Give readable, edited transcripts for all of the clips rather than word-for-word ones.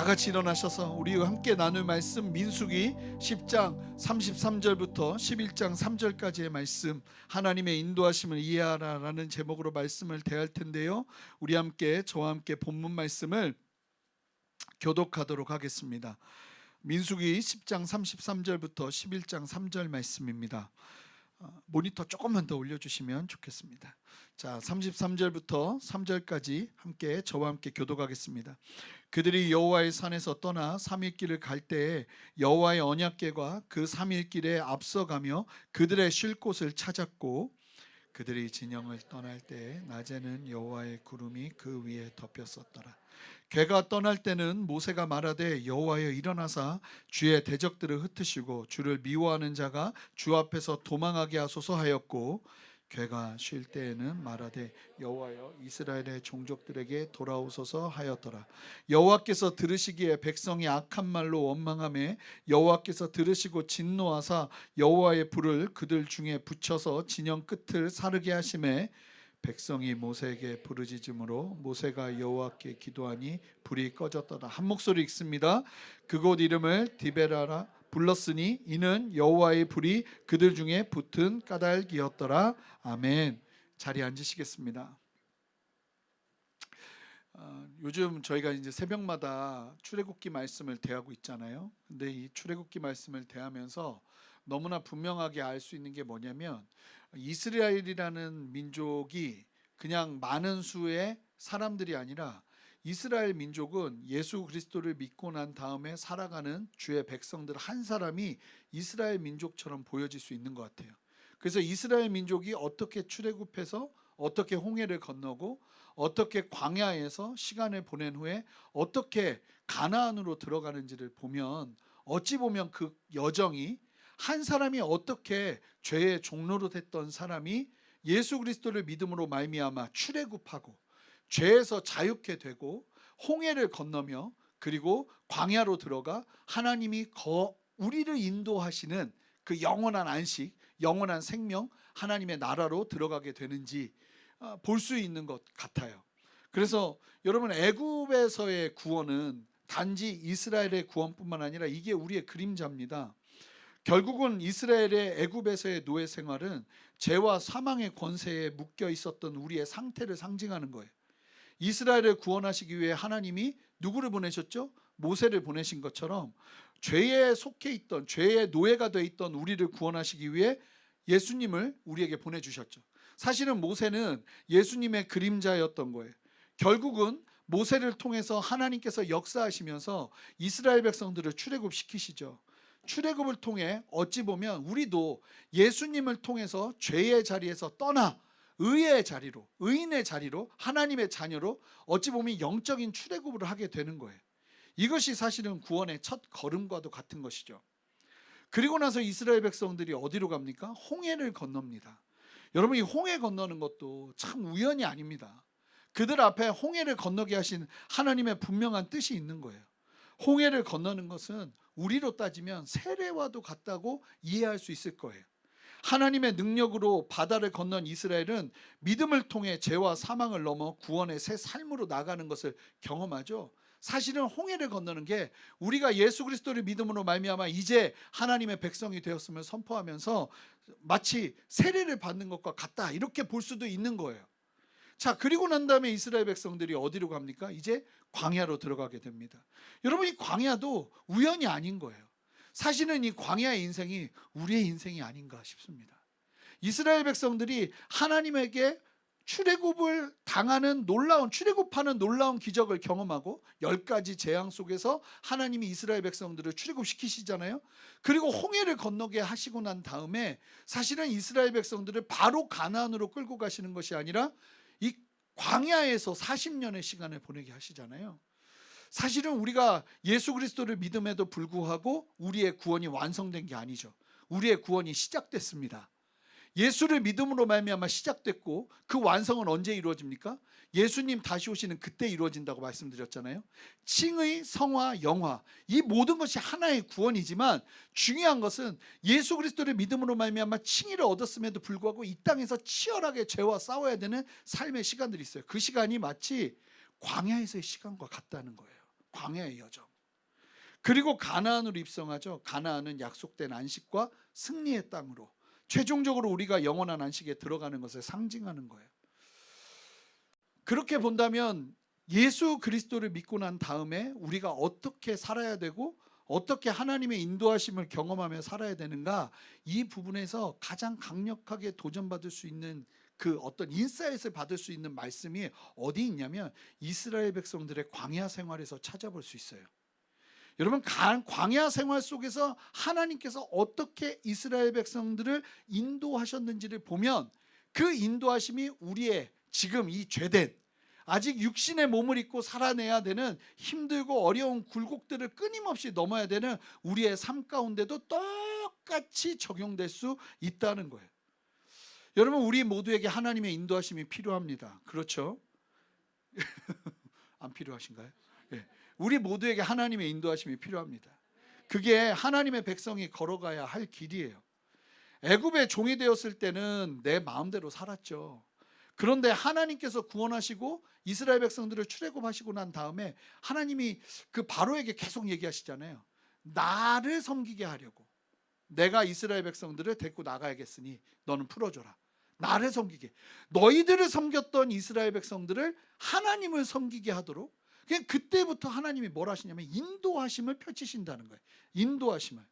같이 일어나셔서 우리와 함께 나눌 말씀, 민수기 10장 33절부터 11장 3절까지의 말씀, 하나님의 인도하심을 이해하라라는 제목으로 말씀을 대할 텐데요, 우리 함께, 저와 함께 본문 말씀을 교독하도록 하겠습니다. 민수기 10장 33절부터 11장 3절 말씀입니다. 모니터 조금만 더 올려주시면 좋겠습니다. 자, 33절부터 3절까지 함께, 저와 함께 교독하겠습니다. 그들이 여호와의 산에서 떠나 3일 길을 갈 때에 여호와의 언약궤가 그 3일 길에 앞서가며 그들의 쉴 곳을 찾았고, 그들이 진영을 떠날 때에 낮에는 여호와의 구름이 그 위에 덮였었더라. 궤가 떠날 때는 모세가 말하되, 여호와여 일어나사 주의 대적들을 흩으시고 주를 미워하는 자가 주 앞에서 도망하게 하소서 하였고, 궤가 쉴 때에는 말하되, 여호와여 이스라엘의 종족들에게 돌아오소서 하였더라. 여호와께서 들으시기에 백성이 악한 말로 원망하며 여호와께서 들으시고 진노하사 여호와의 불을 그들 중에 붙여서 진영 끝을 사르게 하시매, 백성이 모세에게 부르짖음으로 모세가 여호와께 기도하니 불이 꺼졌더라. 한 목소리 읽습니다. 그곳 이름을 디베라라 불렀으니 이는 여호와의 불이 그들 중에 붙은 까닭이었더라. 아멘. 자리에 앉으시겠습니다. 요즘 저희가 이제 새벽마다 출애굽기 말씀을 대하고 있잖아요. 근데 이 출애굽기 말씀을 대하면서 너무나 분명하게 알 수 있는 게 뭐냐면, 이스라엘이라는 민족이 그냥 많은 수의 사람들이 아니라 이스라엘 민족은 예수 그리스도를 믿고 난 다음에 살아가는 주의 백성들 한 사람이 이스라엘 민족처럼 보여질 수 있는 것 같아요. 그래서 이스라엘 민족이 어떻게 출애굽해서 어떻게 홍해를 건너고 어떻게 광야에서 시간을 보낸 후에 어떻게 가나안으로 들어가는지를 보면, 어찌 보면 그 여정이 한 사람이 어떻게 죄의 종로로 됐던 사람이 예수 그리스도를 믿음으로 말미암아 출애굽하고 죄에서 자유케 되고 홍해를 건너며 그리고 광야로 들어가 하나님이 우리를 인도하시는 그 영원한 안식, 영원한 생명, 하나님의 나라로 들어가게 되는지 볼 수 있는 것 같아요. 그래서 여러분, 애굽에서의 구원은 단지 이스라엘의 구원뿐만 아니라 이게 우리의 그림자입니다. 결국은 이스라엘의 애굽에서의 노예 생활은 죄와 사망의 권세에 묶여 있었던 우리의 상태를 상징하는 거예요. 이스라엘을 구원하시기 위해 하나님이 누구를 보내셨죠? 모세를 보내신 것처럼 죄에 속해 있던, 죄의 노예가 돼 있던 우리를 구원하시기 위해 예수님을 우리에게 보내주셨죠. 사실은 모세는 예수님의 그림자였던 거예요. 결국은 모세를 통해서 하나님께서 역사하시면서 이스라엘 백성들을 출애굽시키시죠. 출애굽을 통해 어찌 보면 우리도 예수님을 통해서 죄의 자리에서 떠나 의의 자리로, 의인의 자리로, 하나님의 자녀로 어찌 보면 영적인 출애굽을 하게 되는 거예요. 이것이 사실은 구원의 첫 걸음과도 같은 것이죠. 그리고 나서 이스라엘 백성들이 어디로 갑니까? 홍해를 건넙니다. 여러분, 이 홍해 건너는 것도 참 우연이 아닙니다. 그들 앞에 홍해를 건너게 하신 하나님의 분명한 뜻이 있는 거예요. 홍해를 건너는 것은 우리로 따지면 세례와도 같다고 이해할 수 있을 거예요. 하나님의 능력으로 바다를 건넌 이스라엘은 믿음을 통해 죄와 사망을 넘어 구원의 새 삶으로 나가는 것을 경험하죠. 사실은 홍해를 건너는 게 우리가 예수 그리스도를 믿음으로 말미암아 이제 하나님의 백성이 되었음을 선포하면서 마치 세례를 받는 것과 같다, 이렇게 볼 수도 있는 거예요. 자, 그리고 난 다음에 이스라엘 백성들이 어디로 갑니까? 이제 광야로 들어가게 됩니다. 여러분, 이 광야도 우연이 아닌 거예요. 사실은 이 광야의 인생이 우리의 인생이 아닌가 싶습니다. 이스라엘 백성들이 하나님에게 출애굽을 당하는 놀라운, 출애굽하는 놀라운 기적을 경험하고 10가지 재앙 속에서 하나님이 이스라엘 백성들을 출애굽시키시잖아요. 그리고 홍해를 건너게 하시고 난 다음에 사실은 이스라엘 백성들을 바로 가나안으로 끌고 가시는 것이 아니라 이 광야에서 40년의 시간을 보내게 하시잖아요. 사실은 우리가 예수 그리스도를 믿음에도 불구하고 우리의 구원이 완성된 게 아니죠. 우리의 구원이 시작됐습니다. 예수를 믿음으로 말미암아 시작됐고, 그 완성은 언제 이루어집니까? 예수님 다시 오시는 그때 이루어진다고 말씀드렸잖아요. 칭의, 성화, 영화, 이 모든 것이 하나의 구원이지만 중요한 것은 예수 그리스도를 믿음으로 말미암아 칭의를 얻었음에도 불구하고 이 땅에서 치열하게 죄와 싸워야 되는 삶의 시간들이 있어요. 그 시간이 마치 광야에서의 시간과 같다는 거예요. 광야의 여정. 그리고 가나안으로 입성하죠. 가나안은 약속된 안식과 승리의 땅으로, 최종적으로 우리가 영원한 안식에 들어가는 것을 상징하는 거예요. 그렇게 본다면 예수 그리스도를 믿고 난 다음에 우리가 어떻게 살아야 되고 어떻게 하나님의 인도하심을 경험하며 살아야 되는가, 이 부분에서 가장 강력하게 도전받을 수 있는 그 어떤 인사이트를 받을 수 있는 말씀이 어디 있냐면 이스라엘 백성들의 광야 생활에서 찾아볼 수 있어요. 여러분, 광야 생활 속에서 하나님께서 어떻게 이스라엘 백성들을 인도하셨는지를 보면 그 인도하심이 우리의 지금 이 죄된, 아직 육신의 몸을 입고 살아내야 되는 힘들고 어려운 굴곡들을 끊임없이 넘어야 되는 우리의 삶 가운데도 똑같이 적용될 수 있다는 거예요. 여러분, 우리 모두에게 하나님의 인도하심이 필요합니다. 그렇죠? 안 필요하신가요? 네. 우리 모두에게 하나님의 인도하심이 필요합니다. 그게 하나님의 백성이 걸어가야 할 길이에요. 애굽의 종이 되었을 때는 내 마음대로 살았죠. 그런데 하나님께서 구원하시고 이스라엘 백성들을 출애굽하시고 난 다음에 하나님이 그 바로에게 계속 얘기하시잖아요. 나를 섬기게 하려고 내가 이스라엘 백성들을 데리고 나가야겠으니 너는 풀어줘라. 나를 섬기게. 너희들을 섬겼던 이스라엘 백성들을 하나님을 섬기게 하도록, 그냥 그때부터 하나님이 뭘 하시냐면 인도하심을 펼치신다는 거예요. 인도하심을.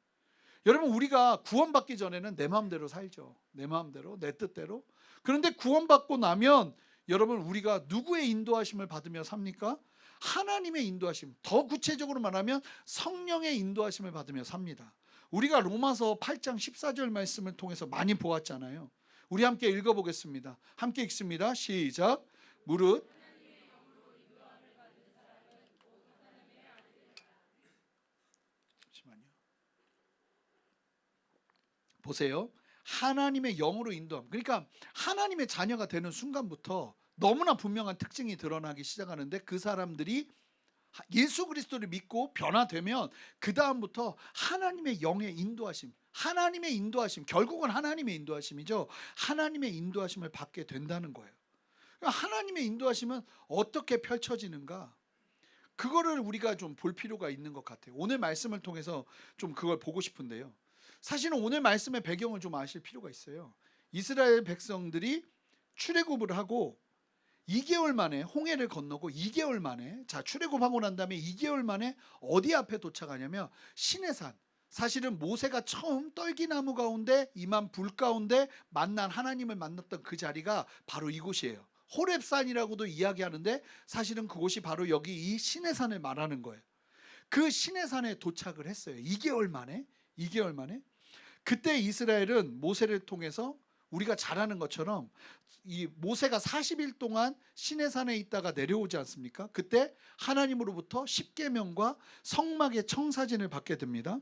여러분, 우리가 구원받기 전에는 내 마음대로 살죠. 내 마음대로, 내 뜻대로. 그런데 구원받고 나면 여러분, 우리가 누구의 인도하심을 받으며 삽니까? 하나님의 인도하심, 더 구체적으로 말하면 성령의 인도하심을 받으며 삽니다. 우리가 로마서 8장 14절 말씀을 통해서 많이 보았잖아요. 우리 함께 읽어보겠습니다. 함께 읽습니다. 시작. 무릇 잠시만요. 보세요. 하나님의 영으로 인도함. 그러니까 하나님의 자녀가 되는 순간부터 너무나 분명한 특징이 드러나기 시작하는데, 그 사람들이 예수 그리스도를 믿고 변화되면 그 다음부터 하나님의 영의 인도하심, 하나님의 인도하심, 결국은 하나님의 인도하심이죠. 하나님의 인도하심을 받게 된다는 거예요. 그러니까 하나님의 인도하심은 어떻게 펼쳐지는가, 그거를 우리가 좀 볼 필요가 있는 것 같아요. 오늘 말씀을 통해서 좀 그걸 보고 싶은데요. 사실은 오늘 말씀의 배경을 좀 아실 필요가 있어요. 이스라엘 백성들이 출애굽을 하고 2개월 만에 홍해를 건너고 2개월 만에, 자, 출애굽하고 난 다음에 2개월 만에 어디 앞에 도착하냐면 시내산. 사실은 모세가 처음 떨기나무 가운데 임한 불 가운데 만난 하나님을 만났던 그 자리가 바로 이곳이에요. 호렙산이라고도 이야기하는데 사실은 그곳이 바로 여기 이 시내산을 말하는 거예요. 그 시내산에 도착을 했어요. 2개월 만에. 2개월 만에. 그때 이스라엘은 모세를 통해서 우리가 잘 아는 것처럼 이 모세가 40일 동안 시내산에 있다가 내려오지 않습니까? 그때 하나님으로부터 십계명과 성막의 청사진을 받게 됩니다.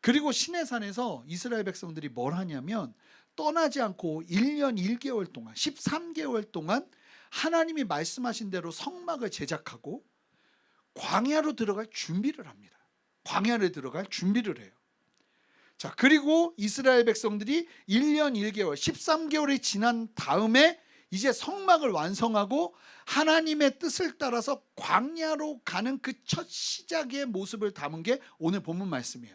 그리고 시내산에서 이스라엘 백성들이 뭘 하냐면 떠나지 않고 1년 1개월 동안 13개월 동안 하나님이 말씀하신 대로 성막을 제작하고 광야로 들어갈 준비를 합니다. 광야를 들어갈 준비를 해요. 자, 그리고 이스라엘 백성들이 1년 1개월 13개월이 지난 다음에 이제 성막을 완성하고 하나님의 뜻을 따라서 광야로 가는 그 첫 시작의 모습을 담은 게 오늘 본문 말씀이에요.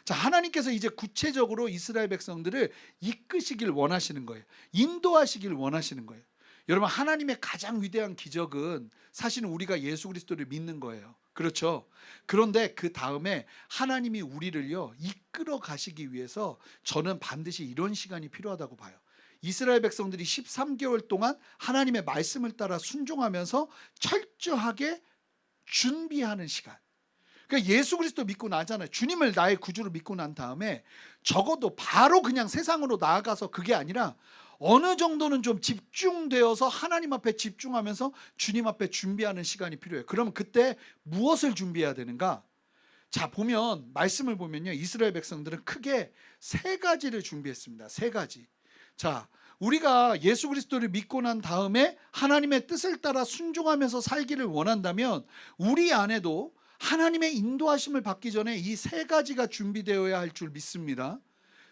자, 하나님께서 이제 구체적으로 이스라엘 백성들을 이끄시길 원하시는 거예요. 인도하시길 원하시는 거예요. 여러분, 하나님의 가장 위대한 기적은 사실은 우리가 예수 그리스도를 믿는 거예요. 그렇죠? 그런데 그 다음에 하나님이 우리를요 이끌어 가시기 위해서 저는 반드시 이런 시간이 필요하다고 봐요. 이스라엘 백성들이 13개월 동안 하나님의 말씀을 따라 순종하면서 철저하게 준비하는 시간. 그러니까 예수 그리스도 믿고 나잖아요. 주님을 나의 구주로 믿고 난 다음에 적어도 바로 그냥 세상으로 나아가서 그게 아니라 어느 정도는 좀 집중되어서 하나님 앞에 집중하면서 주님 앞에 준비하는 시간이 필요해요. 그러면 그때 무엇을 준비해야 되는가? 자, 보면 말씀을 보면요, 이스라엘 백성들은 크게 3가지를 준비했습니다. 3가지. 자, 우리가 예수 그리스도를 믿고 난 다음에 하나님의 뜻을 따라 순종하면서 살기를 원한다면 우리 안에도 하나님의 인도하심을 받기 전에 이 3가지가 준비되어야 할 줄 믿습니다.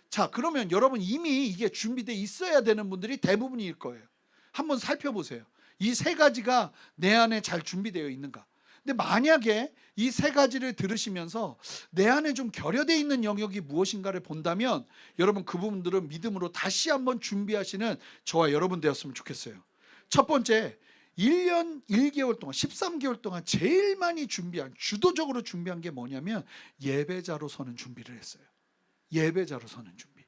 자, 그러면 여러분 이미 이게 준비되어 있어야 되는 분들이 대부분일 거예요. 한번 살펴보세요. 이 3가지가 내 안에 잘 준비되어 있는가? 근데 만약에 이 세 가지를 들으시면서 내 안에 좀 결여되어 있는 영역이 무엇인가를 본다면 여러분 그 부분들은 믿음으로 다시 한번 준비하시는 저와 여러분 되었으면 좋겠어요. 첫 번째, 1년 1개월 동안 13개월 동안 제일 많이 준비한, 주도적으로 준비한 게 뭐냐면 예배자로 서는 준비를 했어요. 예배자로 서는 준비.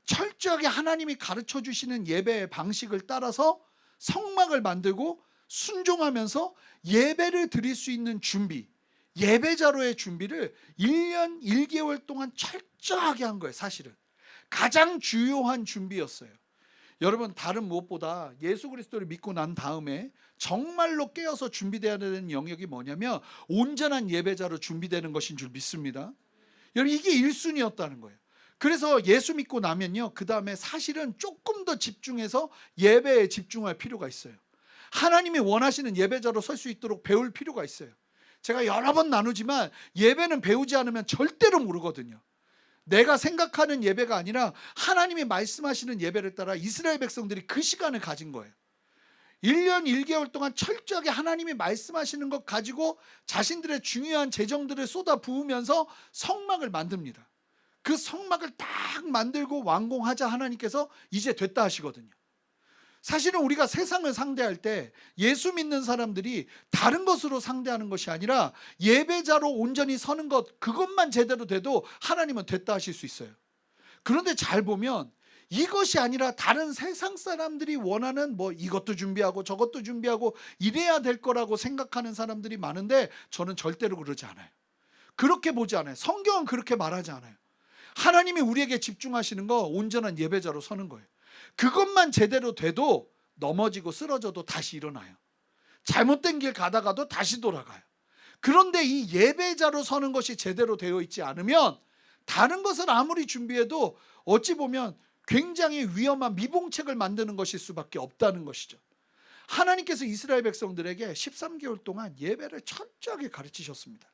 철저하게 하나님이 가르쳐 주시는 예배의 방식을 따라서 성막을 만들고 순종하면서 예배를 드릴 수 있는 준비, 예배자로의 준비를 1년 1개월 동안 철저하게 한 거예요. 사실은 가장 주요한 준비였어요. 여러분, 다른 무엇보다 예수 그리스도를 믿고 난 다음에 정말로 깨어서 준비되어야 되는 영역이 뭐냐면 온전한 예배자로 준비되는 것인 줄 믿습니다. 여러분, 이게 1순위였다는 거예요. 그래서 예수 믿고 나면요, 그 다음에 사실은 조금 더 집중해서 예배에 집중할 필요가 있어요. 하나님이 원하시는 예배자로 설 수 있도록 배울 필요가 있어요. 제가 여러 번 나누지만 예배는 배우지 않으면 절대로 모르거든요. 내가 생각하는 예배가 아니라 하나님이 말씀하시는 예배를 따라 이스라엘 백성들이 그 시간을 가진 거예요. 1년 1개월 동안 철저하게 하나님이 말씀하시는 것 가지고 자신들의 중요한 재정들을 쏟아 부으면서 성막을 만듭니다. 그 성막을 딱 만들고 완공하자 하나님께서 이제 됐다 하시거든요. 사실은 우리가 세상을 상대할 때 예수 믿는 사람들이 다른 것으로 상대하는 것이 아니라 예배자로 온전히 서는 것, 그것만 제대로 돼도 하나님은 됐다 하실 수 있어요. 그런데 잘 보면 이것이 아니라 다른 세상 사람들이 원하는 뭐 이것도 준비하고 저것도 준비하고 이래야 될 거라고 생각하는 사람들이 많은데 저는 절대로 그러지 않아요. 그렇게 보지 않아요. 성경은 그렇게 말하지 않아요. 하나님이 우리에게 집중하시는 거 온전한 예배자로 서는 거예요. 그것만 제대로 돼도 넘어지고 쓰러져도 다시 일어나요. 잘못된 길 가다가도 다시 돌아가요. 그런데 이 예배자로 서는 것이 제대로 되어 있지 않으면 다른 것을 아무리 준비해도 어찌 보면 굉장히 위험한 미봉책을 만드는 것일 수밖에 없다는 것이죠. 하나님께서 이스라엘 백성들에게 13개월 동안 예배를 철저하게 가르치셨습니다.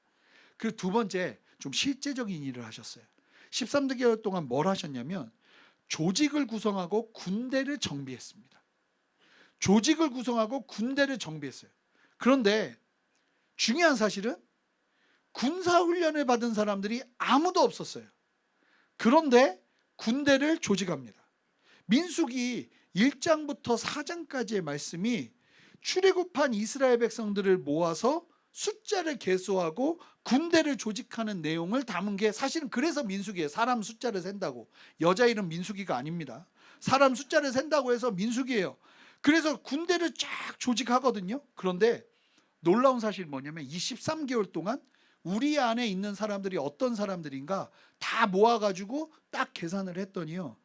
그리고 두 번째, 좀 실제적인 일을 하셨어요. 13개월 동안 뭘 하셨냐면 조직을 구성하고 군대를 정비했습니다. 조직을 구성하고 군대를 정비했어요. 그런데 중요한 사실은 군사훈련을 받은 사람들이 아무도 없었어요. 그런데 군대를 조직합니다. 민수기 1장부터 4장까지의 말씀이 출애굽한 이스라엘 백성들을 모아서 숫자를 계수하고 군대를 조직하는 내용을 담은 게 사실은 그래서 민수기예요. 사람 숫자를 센다고. 여자 이름 민수기가 아닙니다. 사람 숫자를 센다고 해서 민수기예요. 그래서 군대를 쫙 조직하거든요. 그런데 놀라운 사실이 뭐냐면 23개월 동안 우리 안에 있는 사람들이 어떤 사람들인가 다 모아가지고 딱 계산을 했더니요,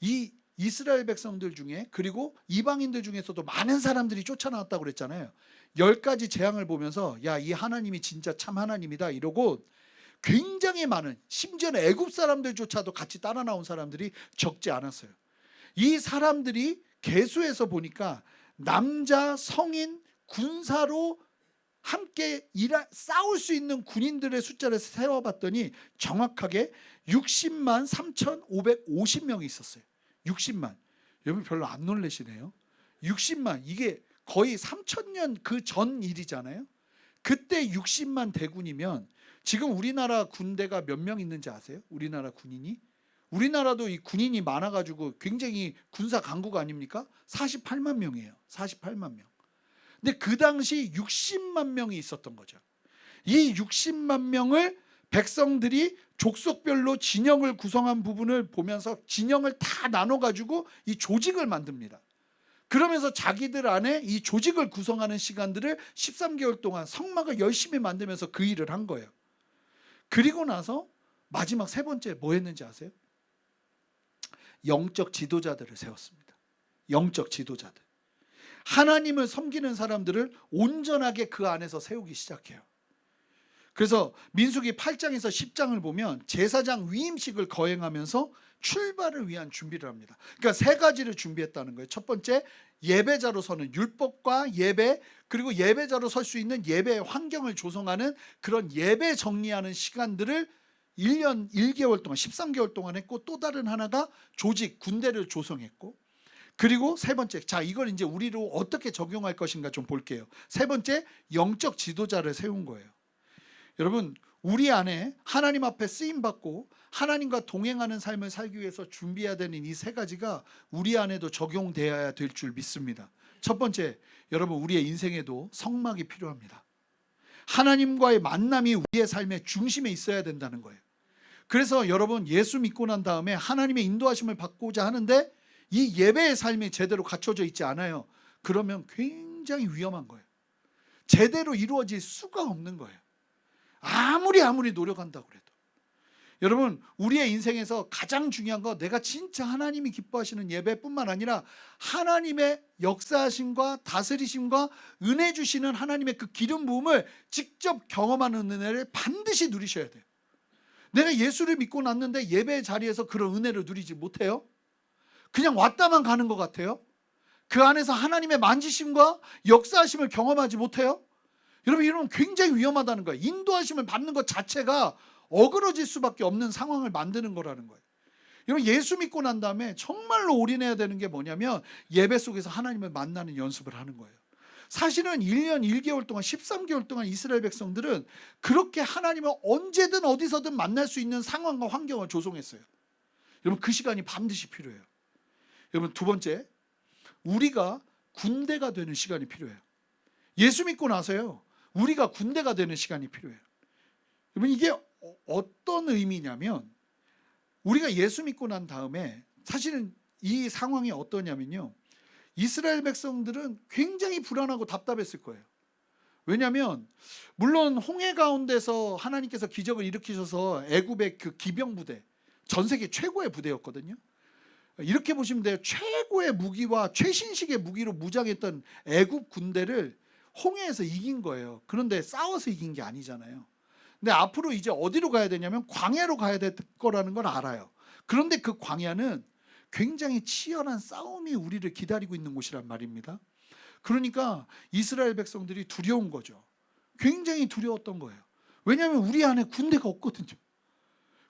이 이스라엘 백성들 중에 그리고 이방인들 중에서도 많은 사람들이 쫓아나왔다고 그랬잖아요. 10가지 재앙을 보면서 야, 이 하나님이 진짜 참 하나님이다 이러고 굉장히 많은, 심지어는 애굽 사람들조차도 같이 따라 나온 사람들이 적지 않았어요. 이 사람들이 계수해서 보니까 남자, 성인, 군사로 함께 싸울 수 있는 군인들의 숫자를 세워봤더니 정확하게 60만 3,550명이 있었어요. 60만. 여러분 별로 안 놀라시네요. 60만, 이게 거의 3,000년 그 전 일이잖아요. 그때 60만 대군이면 지금 우리나라 군대가 몇 명 있는지 아세요? 우리나라 군인이? 우리나라도 이 군인이 많아가지고 굉장히 군사 강국 아닙니까? 48만 명이에요. 48만 명. 근데 그 당시 60만 명이 있었던 거죠. 이 60만 명을 백성들이 족속별로 진영을 구성한 부분을 보면서 진영을 다 나눠가지고 이 조직을 만듭니다. 그러면서 자기들 안에 이 조직을 구성하는 시간들을 13개월 동안 성막을 열심히 만들면서 그 일을 한 거예요. 그리고 나서 마지막 세 번째 뭐 했는지 아세요? 영적 지도자들을 세웠습니다. 영적 지도자들. 하나님을 섬기는 사람들을 온전하게 그 안에서 세우기 시작해요. 그래서 민수기 8장에서 10장을 보면 제사장 위임식을 거행하면서 출발을 위한 준비를 합니다. 그러니까 세 가지를 준비했다는 거예요. 첫 번째, 예배자로 서는 율법과 예배, 그리고 예배자로 설 수 있는 예배의 환경을 조성하는 그런 예배 정리하는 시간들을 1년 1개월 동안 13개월 동안 했고, 또 다른 하나가 조직, 군대를 조성했고, 그리고 세 번째, 자 이걸 이제 우리로 어떻게 적용할 것인가 좀 볼게요. 세 번째, 영적 지도자를 세운 거예요. 여러분, 우리 안에 하나님 앞에 쓰임 받고 하나님과 동행하는 삶을 살기 위해서 준비해야 되는 이 세 가지가 우리 안에도 적용되어야 될 줄 믿습니다. 첫 번째, 여러분 우리의 인생에도 성막이 필요합니다. 하나님과의 만남이 우리의 삶의 중심에 있어야 된다는 거예요. 그래서 여러분, 예수 믿고 난 다음에 하나님의 인도하심을 받고자 하는데 이 예배의 삶이 제대로 갖춰져 있지 않아요. 그러면 굉장히 위험한 거예요. 제대로 이루어질 수가 없는 거예요. 아무리 노력한다고 해도. 여러분, 우리의 인생에서 가장 중요한 거, 내가 진짜 하나님이 기뻐하시는 예배뿐만 아니라 하나님의 역사하심과 다스리심과 은혜 주시는 하나님의 그 기름 부음을 직접 경험하는 은혜를 반드시 누리셔야 돼요. 내가 예수를 믿고 났는데 예배 자리에서 그런 은혜를 누리지 못해요? 그냥 왔다만 가는 것 같아요? 그 안에서 하나님의 만지심과 역사하심을 경험하지 못해요? 여러분, 이러면 굉장히 위험하다는 거예요. 인도하심을 받는 것 자체가 어그러질 수밖에 없는 상황을 만드는 거라는 거예요. 여러분, 예수 믿고 난 다음에 정말로 올인해야 되는 게 뭐냐면 예배 속에서 하나님을 만나는 연습을 하는 거예요. 사실은 1년 1개월 동안 13개월 동안 이스라엘 백성들은 그렇게 하나님을 언제든 어디서든 만날 수 있는 상황과 환경을 조성했어요. 여러분, 그 시간이 반드시 필요해요. 여러분, 두 번째, 우리가 군대가 되는 시간이 필요해요. 예수 믿고 나서요, 우리가 군대가 되는 시간이 필요해요. 여러분, 이게 어떤 의미냐면, 우리가 예수 믿고 난 다음에 사실은 이 상황이 어떠냐면요, 이스라엘 백성들은 굉장히 불안하고 답답했을 거예요. 왜냐하면 물론 홍해 가운데서 하나님께서 기적을 일으키셔서 애굽의 그 기병 부대, 전 세계 최고의 부대였거든요. 이렇게 보시면 돼요. 최고의 무기와 최신식의 무기로 무장했던 애굽 군대를 홍해에서 이긴 거예요. 그런데 싸워서 이긴 게 아니잖아요. 근데 앞으로 이제 어디로 가야 되냐면 광야로 가야 될 거라는 걸 알아요. 그런데 그 광야는 굉장히 치열한 싸움이 우리를 기다리고 있는 곳이란 말입니다. 그러니까 이스라엘 백성들이 두려운 거죠. 굉장히 두려웠던 거예요. 왜냐하면 우리 안에 군대가 없거든요.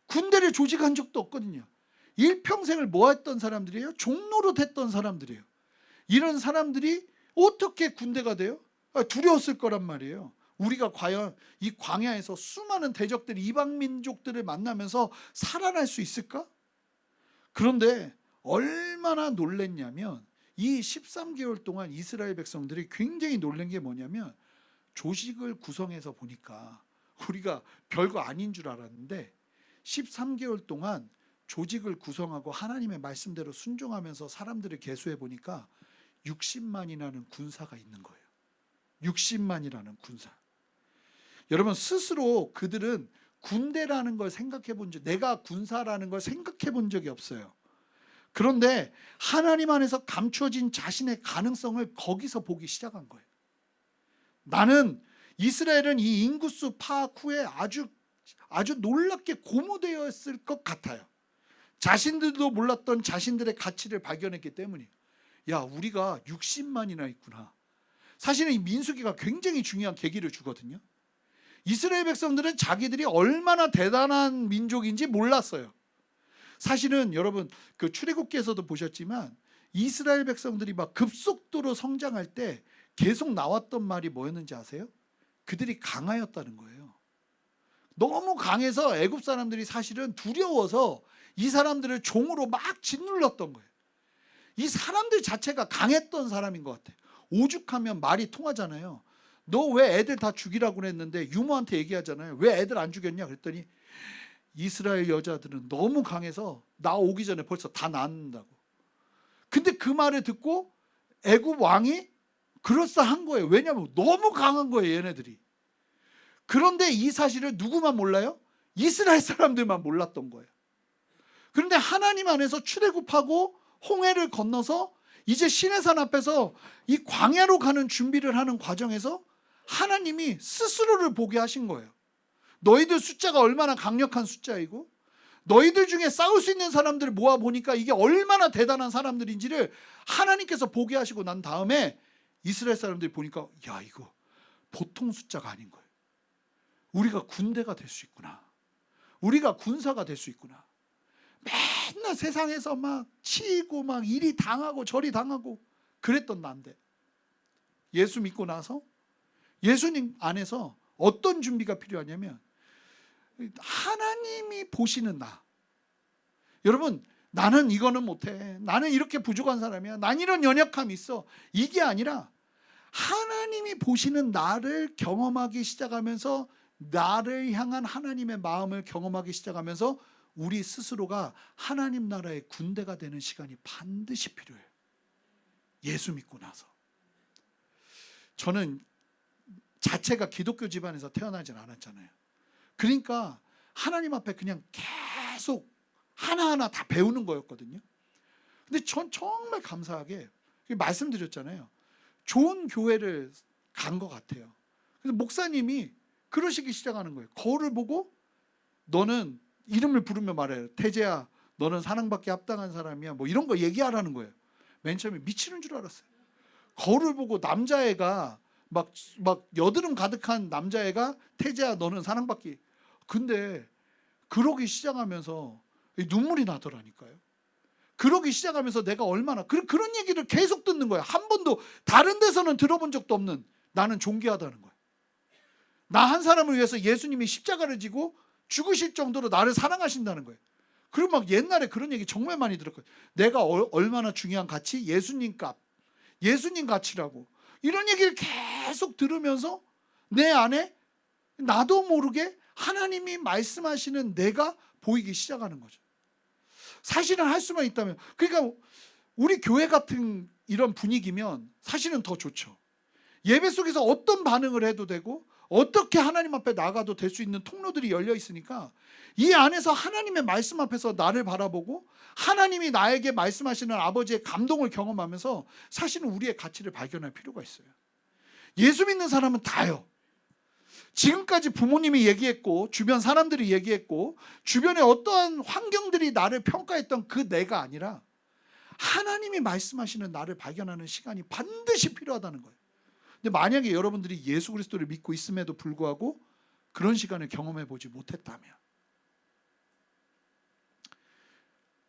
군대를 조직한 적도 없거든요. 일평생을 뭐 했던 사람들이에요? 종노릇했던 사람들이에요. 이런 사람들이 어떻게 군대가 돼요? 두려웠을 거란 말이에요. 우리가 과연 이 광야에서 수많은 대적들, 이방 민족들을 만나면서 살아날 수 있을까? 그런데 얼마나 놀랬냐면 이 13개월 동안 이스라엘 백성들이 굉장히 놀란 게 뭐냐면, 조직을 구성해서 보니까 우리가 별거 아닌 줄 알았는데 13개월 동안 조직을 구성하고 하나님의 말씀대로 순종하면서 사람들을 계수해 보니까 60만이라는 군사가 있는 거예요. 60만이라는 군사. 여러분, 스스로 그들은 군대라는 걸 생각해 본 적, 내가 군사라는 걸 생각해 본 적이 없어요. 그런데 하나님 안에서 감춰진 자신의 가능성을 거기서 보기 시작한 거예요. 나는, 이스라엘은 이 인구수 파악 후에 아주 놀랍게 고무되었을 것 같아요. 자신들도 몰랐던 자신들의 가치를 발견했기 때문이에요. 야, 우리가 60만이나 있구나. 사실은 이 민수기가 굉장히 중요한 계기를 주거든요. 이스라엘 백성들은 자기들이 얼마나 대단한 민족인지 몰랐어요. 사실은 여러분, 그 출애굽기에서도 보셨지만 이스라엘 백성들이 막 급속도로 성장할 때 계속 나왔던 말이 뭐였는지 아세요? 그들이 강하였다는 거예요. 너무 강해서 애굽 사람들이 사실은 두려워서 이 사람들을 종으로 막 짓눌렀던 거예요. 이 사람들 자체가 강했던 사람인 것 같아요. 오죽하면 말이 통하잖아요. 너 왜 애들 다 죽이라고 그랬는데 유모한테 얘기하잖아요. 왜 애들 안 죽였냐 그랬더니 이스라엘 여자들은 너무 강해서 나 오기 전에 벌써 다 낳는다고. 근데 그 말을 듣고 애굽 왕이 그럴싸한 거예요. 왜냐하면 너무 강한 거예요, 얘네들이. 그런데 이 사실을 누구만 몰라요? 이스라엘 사람들만 몰랐던 거예요. 그런데 하나님 안에서 출애굽하고 홍해를 건너서 이제 시내산 앞에서 이 광야로 가는 준비를 하는 과정에서 하나님이 스스로를 보게 하신 거예요. 너희들 숫자가 얼마나 강력한 숫자이고 너희들 중에 싸울 수 있는 사람들을 모아보니까 이게 얼마나 대단한 사람들인지를 하나님께서 보게 하시고 난 다음에 이스라엘 사람들이 보니까, 야, 이거 보통 숫자가 아닌 거예요. 우리가 군대가 될 수 있구나. 우리가 군사가 될 수 있구나. 맨날 세상에서 막 치이고 막 이리 당하고 저리 당하고 그랬던 난데, 예수 믿고 나서 예수님 안에서 어떤 준비가 필요하냐면 하나님이 보시는 나. 여러분, 나는 이거는 못해, 나는 이렇게 부족한 사람이야, 난 이런 연약함이 있어, 이게 아니라 하나님이 보시는 나를 경험하기 시작하면서, 나를 향한 하나님의 마음을 경험하기 시작하면서 우리 스스로가 하나님 나라의 군대가 되는 시간이 반드시 필요해요. 예수 믿고 나서. 저는 자체가 기독교 집안에서 태어나진 않았잖아요. 그러니까 하나님 앞에 그냥 계속 하나하나 다 배우는 거였거든요. 근데 전 정말 감사하게 말씀드렸잖아요. 좋은 교회를 간 것 같아요. 그래서 목사님이 그러시기 시작하는 거예요. 거울을 보고 너는 이름을 부르며 말해요. 태재야, 너는 사랑받기 합당한 사람이야, 뭐 이런 거 얘기하라는 거예요. 맨 처음에 미치는 줄 알았어요. 거울을 보고 남자애가 막 여드름 가득한 남자애가 태재야, 너는 사랑받기. 근데 그러기 시작하면서 눈물이 나더라니까요. 그러기 시작하면서 내가 얼마나 그런 얘기를 계속 듣는 거야. 한 번도 다른 데서는 들어본 적도 없는, 나는 존귀하다는 거야. 나 한 사람을 위해서 예수님이 십자가를 지고 죽으실 정도로 나를 사랑하신다는 거예요. 그리고 막 옛날에 그런 얘기 정말 많이 들었거든요. 내가 얼마나 중요한 가치? 예수님 값, 예수님 가치라고. 이런 얘기를 계속 들으면서 내 안에 나도 모르게 하나님이 말씀하시는 내가 보이기 시작하는 거죠. 사실은 할 수만 있다면, 그러니까 우리 교회 같은 이런 분위기면 사실은 더 좋죠. 예배 속에서 어떤 반응을 해도 되고 어떻게 하나님 앞에 나가도 될 수 있는 통로들이 열려 있으니까, 이 안에서 하나님의 말씀 앞에서 나를 바라보고 하나님이 나에게 말씀하시는 아버지의 감동을 경험하면서 사실은 우리의 가치를 발견할 필요가 있어요. 예수 믿는 사람은 다요. 지금까지 부모님이 얘기했고 주변 사람들이 얘기했고 주변에 어떠한 환경들이 나를 평가했던 그 내가 아니라 하나님이 말씀하시는 나를 발견하는 시간이 반드시 필요하다는 거예요. 근데 만약에 여러분들이 예수 그리스도를 믿고 있음에도 불구하고 그런 시간을 경험해 보지 못했다면,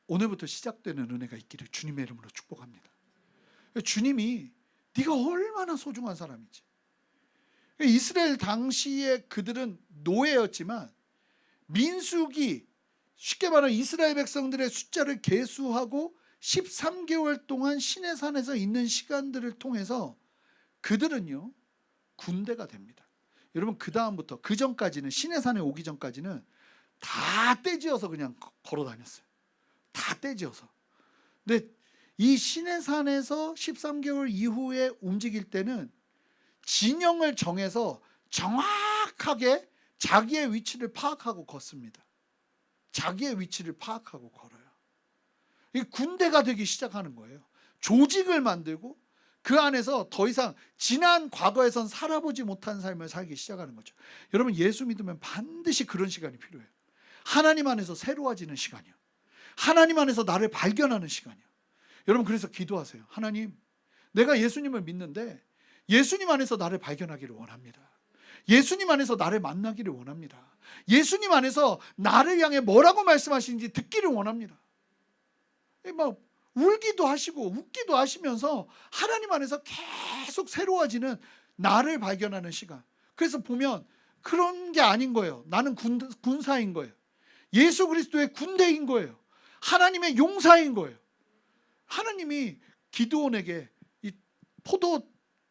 오늘부터 시작되는 은혜가 있기를 주님의 이름으로 축복합니다. 주님이 네가 얼마나 소중한 사람인지. 이스라엘 당시에 그들은 노예였지만 민수기, 쉽게 말하면 이스라엘 백성들의 숫자를 계수하고 13개월 동안 시내산에서 있는 시간들을 통해서 그들은요 군대가 됩니다. 여러분, 그 다음부터, 그 전까지는, 시내산에 오기 전까지는 다 떼지어서 그냥 걸어 다녔어요. 다 떼지어서. 근데 이 시내산에서 13개월 이후에 움직일 때는 진영을 정해서 정확하게 자기의 위치를 파악하고 걷습니다. 자기의 위치를 파악하고 걸어요. 이 군대가 되기 시작하는 거예요. 조직을 만들고 그 안에서 더 이상 지난 과거에선 살아보지 못한 삶을 살기 시작하는 거죠. 여러분, 예수 믿으면 반드시 그런 시간이 필요해요. 하나님 안에서 새로워지는 시간이요. 하나님 안에서 나를 발견하는 시간이요. 여러분, 그래서 기도하세요. 하나님, 내가 예수님을 믿는데 예수님 안에서 나를 발견하기를 원합니다. 예수님 안에서 나를 만나기를 원합니다. 예수님 안에서 나를 향해 뭐라고 말씀하시는지 듣기를 원합니다. 막 울기도 하시고 웃기도 하시면서 하나님 안에서 계속 새로워지는 나를 발견하는 시간. 그래서 보면 그런 게 아닌 거예요. 나는 군사인 거예요. 예수 그리스도의 군대인 거예요. 하나님의 용사인 거예요. 하나님이 기드온에게 이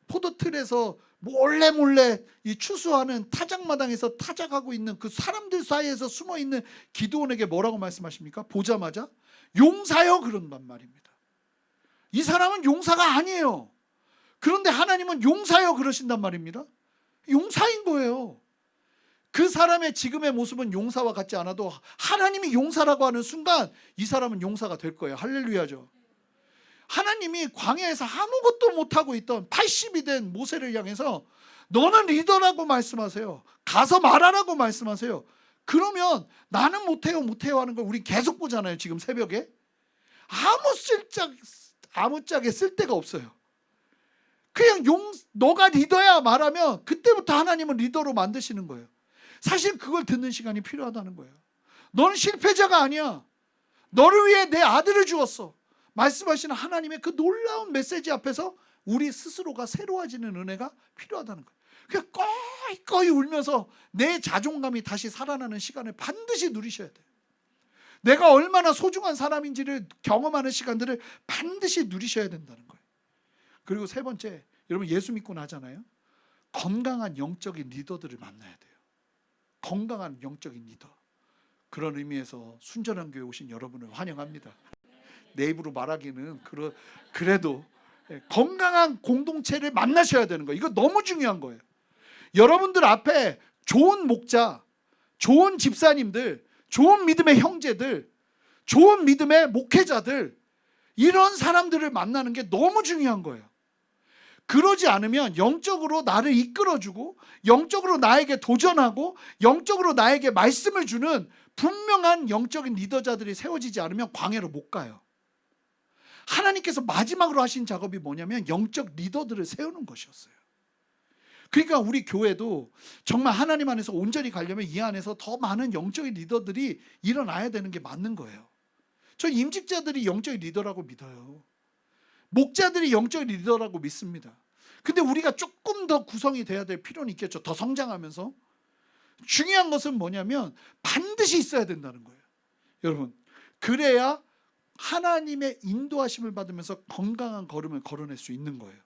포도틀에서 몰래 이 추수하는 타작마당에서 타작하고 있는 그 사람들 사이에서 숨어있는 기드온에게 뭐라고 말씀하십니까? 보자마자 용사여 그런단 말입니다. 이 사람은 용사가 아니에요. 그런데 하나님은 용사여 그러신단 말입니다. 용사인 거예요. 그 사람의 지금의 모습은 용사와 같지 않아도 하나님이 용사라고 하는 순간 이 사람은 용사가 될 거예요. 할렐루야죠. 하나님이 광야에서 아무것도 못하고 있던 80이 된 모세를 향해서 너는 리더라고 말씀하세요. 가서 말하라고 말씀하세요. 그러면 나는 못해요 하는 걸 우리 계속 보잖아요. 지금 새벽에 아무짝에 쓸 데가 없어요. 그냥 너가 리더야 말하면 그때부터 하나님은 리더로 만드시는 거예요. 사실 그걸 듣는 시간이 필요하다는 거예요. 너는 실패자가 아니야. 너를 위해 내 아들을 주었어. 말씀하시는 하나님의 그 놀라운 메시지 앞에서 우리 스스로가 새로워지는 은혜가 필요하다는 거예요. 그냥 꺼이 울면서 내 자존감이 다시 살아나는 시간을 반드시 누리셔야 돼요. 내가 얼마나 소중한 사람인지를 경험하는 시간들을 반드시 누리셔야 된다는 거예요. 그리고 세 번째, 여러분 예수 믿고 나잖아요. 건강한 영적인 리더들을 만나야 돼요. 건강한 영적인 리더. 그런 의미에서 순전한 교회 오신 여러분을 환영합니다. 내 입으로 말하기는 그래도 건강한 공동체를 만나셔야 되는 거예요. 이거 너무 중요한 거예요. 여러분들 앞에 좋은 목자, 좋은 집사님들, 좋은 믿음의 형제들, 좋은 믿음의 목회자들, 이런 사람들을 만나는 게 너무 중요한 거예요. 그러지 않으면 영적으로 나를 이끌어주고 영적으로 나에게 도전하고 영적으로 나에게 말씀을 주는 분명한 영적인 리더자들이 세워지지 않으면 광야로 못 가요. 하나님께서 마지막으로 하신 작업이 뭐냐면 영적 리더들을 세우는 것이었어요. 그러니까 우리 교회도 정말 하나님 안에서 온전히 가려면 이 안에서 더 많은 영적인 리더들이 일어나야 되는 게 맞는 거예요. 저 임직자들이 영적인 리더라고 믿어요. 목자들이 영적인 리더라고 믿습니다. 근데 우리가 조금 더 구성이 돼야 될 필요는 있겠죠. 더 성장하면서. 중요한 것은 뭐냐면 반드시 있어야 된다는 거예요. 여러분, 그래야 하나님의 인도하심을 받으면서 건강한 걸음을 걸어낼 수 있는 거예요.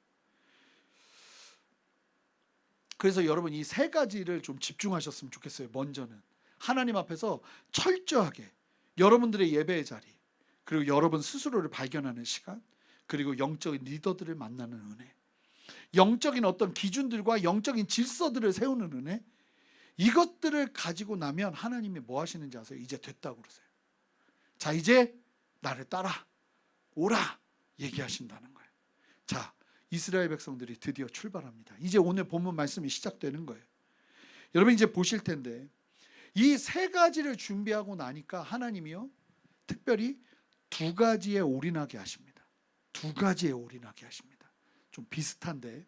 그래서 여러분 이 세 가지를 좀 집중하셨으면 좋겠어요. 먼저는 하나님 앞에서 철저하게 여러분들의 예배의 자리, 그리고 여러분 스스로를 발견하는 시간, 그리고 영적인 리더들을 만나는 은혜, 영적인 어떤 기준들과 영적인 질서들을 세우는 은혜, 이것들을 가지고 나면 하나님이 뭐 하시는지 아세요? 이제 됐다고 그러세요. 자, 이제 나를 따라 오라 얘기하신다는 거예요. 자, 이스라엘 백성들이 드디어 출발합니다. 이제 오늘 본문 말씀이 시작되는 거예요. 여러분 이제 보실 텐데 이 세 가지를 준비하고 나니까 하나님이요 특별히 두 가지에 올인하게 하십니다. 두 가지에 올인하게 하십니다. 좀 비슷한데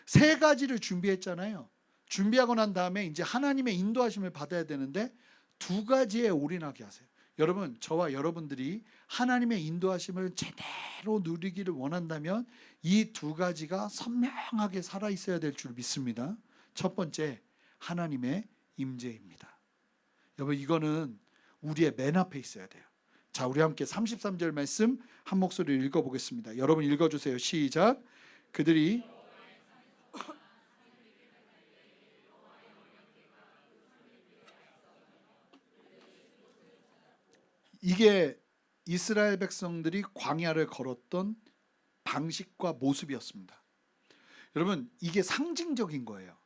세 가지를 준비했잖아요. 준비하고 난 다음에 이제 하나님의 인도하심을 받아야 되는데 두 가지에 올인하게 하세요. 여러분, 저와 여러분들이 하나님의 인도하심을 제대로 누리기를 원한다면 이 두 가지가 선명하게 살아있어야 될 줄 믿습니다. 첫 번째, 하나님의 임재입니다. 여러분, 이거는 우리의 맨 앞에 있어야 돼요. 자, 우리 함께 33절 말씀 한 목소리로 읽어보겠습니다. 여러분 읽어주세요. 시작. 그들이 이게 이스라엘 백성들이 광야를 걸었던 방식과 모습이었습니다. 여러분, 이게 상징적인 거예요.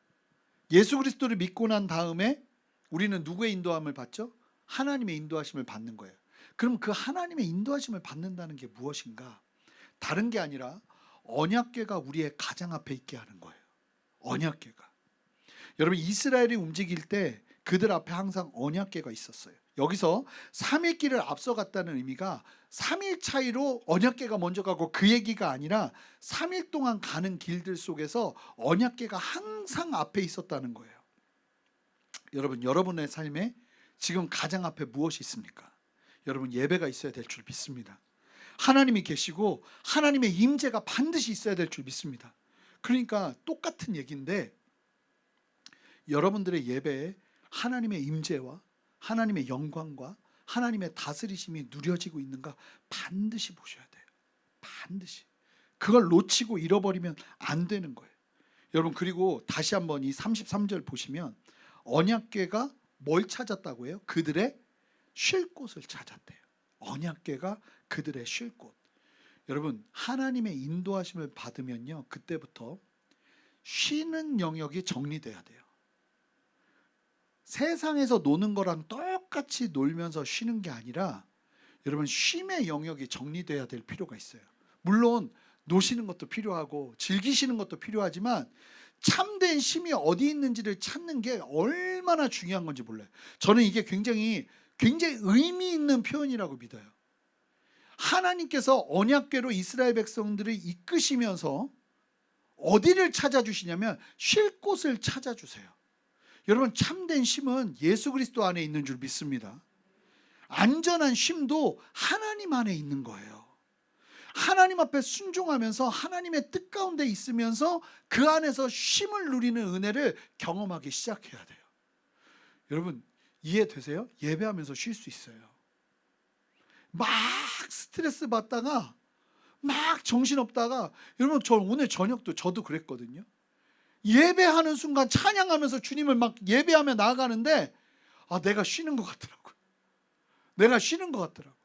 예수 그리스도를 믿고 난 다음에 우리는 누구의 인도함을 받죠? 하나님의 인도하심을 받는 거예요. 그럼 그 하나님의 인도하심을 받는다는 게 무엇인가? 다른 게 아니라 언약궤가 우리의 가장 앞에 있게 하는 거예요. 언약궤가. 여러분, 이스라엘이 움직일 때 그들 앞에 항상 언약궤가 있었어요. 여기서 3일 길을 앞서갔다는 의미가 3일 차이로 언약궤가 먼저 가고 그 얘기가 아니라 3일 동안 가는 길들 속에서 언약궤가 항상 앞에 있었다는 거예요. 여러분, 여러분의 삶에 지금 가장 앞에 무엇이 있습니까? 여러분, 예배가 있어야 될 줄 믿습니다. 하나님이 계시고 하나님의 임재가 반드시 있어야 될 줄 믿습니다. 그러니까 똑같은 얘기인데 여러분들의 예배에 하나님의 임재와 하나님의 영광과 하나님의 다스리심이 누려지고 있는가 반드시 보셔야 돼요. 반드시. 그걸 놓치고 잃어버리면 안 되는 거예요. 여러분, 그리고 다시 한번 이 33절 보시면 언약궤가 뭘 찾았다고 해요? 그들의 쉴 곳을 찾았대요. 언약궤가 그들의 쉴 곳. 여러분, 하나님의 인도하심을 받으면요, 그때부터 쉬는 영역이 정리돼야 돼요. 세상에서 노는 거랑 똑같이 놀면서 쉬는 게 아니라 여러분, 쉼의 영역이 정리돼야 될 필요가 있어요. 물론 노시는 것도 필요하고 즐기시는 것도 필요하지만 참된 쉼이 어디 있는지를 찾는 게 얼마나 중요한 건지 몰라요. 저는 이게 굉장히 의미 있는 표현이라고 믿어요. 하나님께서 언약궤로 이스라엘 백성들을 이끄시면서 어디를 찾아주시냐면 쉴 곳을 찾아주세요. 여러분, 참된 쉼은 예수 그리스도 안에 있는 줄 믿습니다. 안전한 쉼도 하나님 안에 있는 거예요. 하나님 앞에 순종하면서 하나님의 뜻 가운데 있으면서 그 안에서 쉼을 누리는 은혜를 경험하기 시작해야 돼요. 여러분 이해되세요? 예배하면서 쉴 수 있어요. 막 스트레스 받다가 막 정신없다가, 여러분 저 오늘 저녁도 저도 그랬거든요. 예배하는 순간 찬양하면서 주님을 막 예배하며 나아가는데 내가 쉬는 것 같더라고요. 내가 쉬는 것 같더라고요.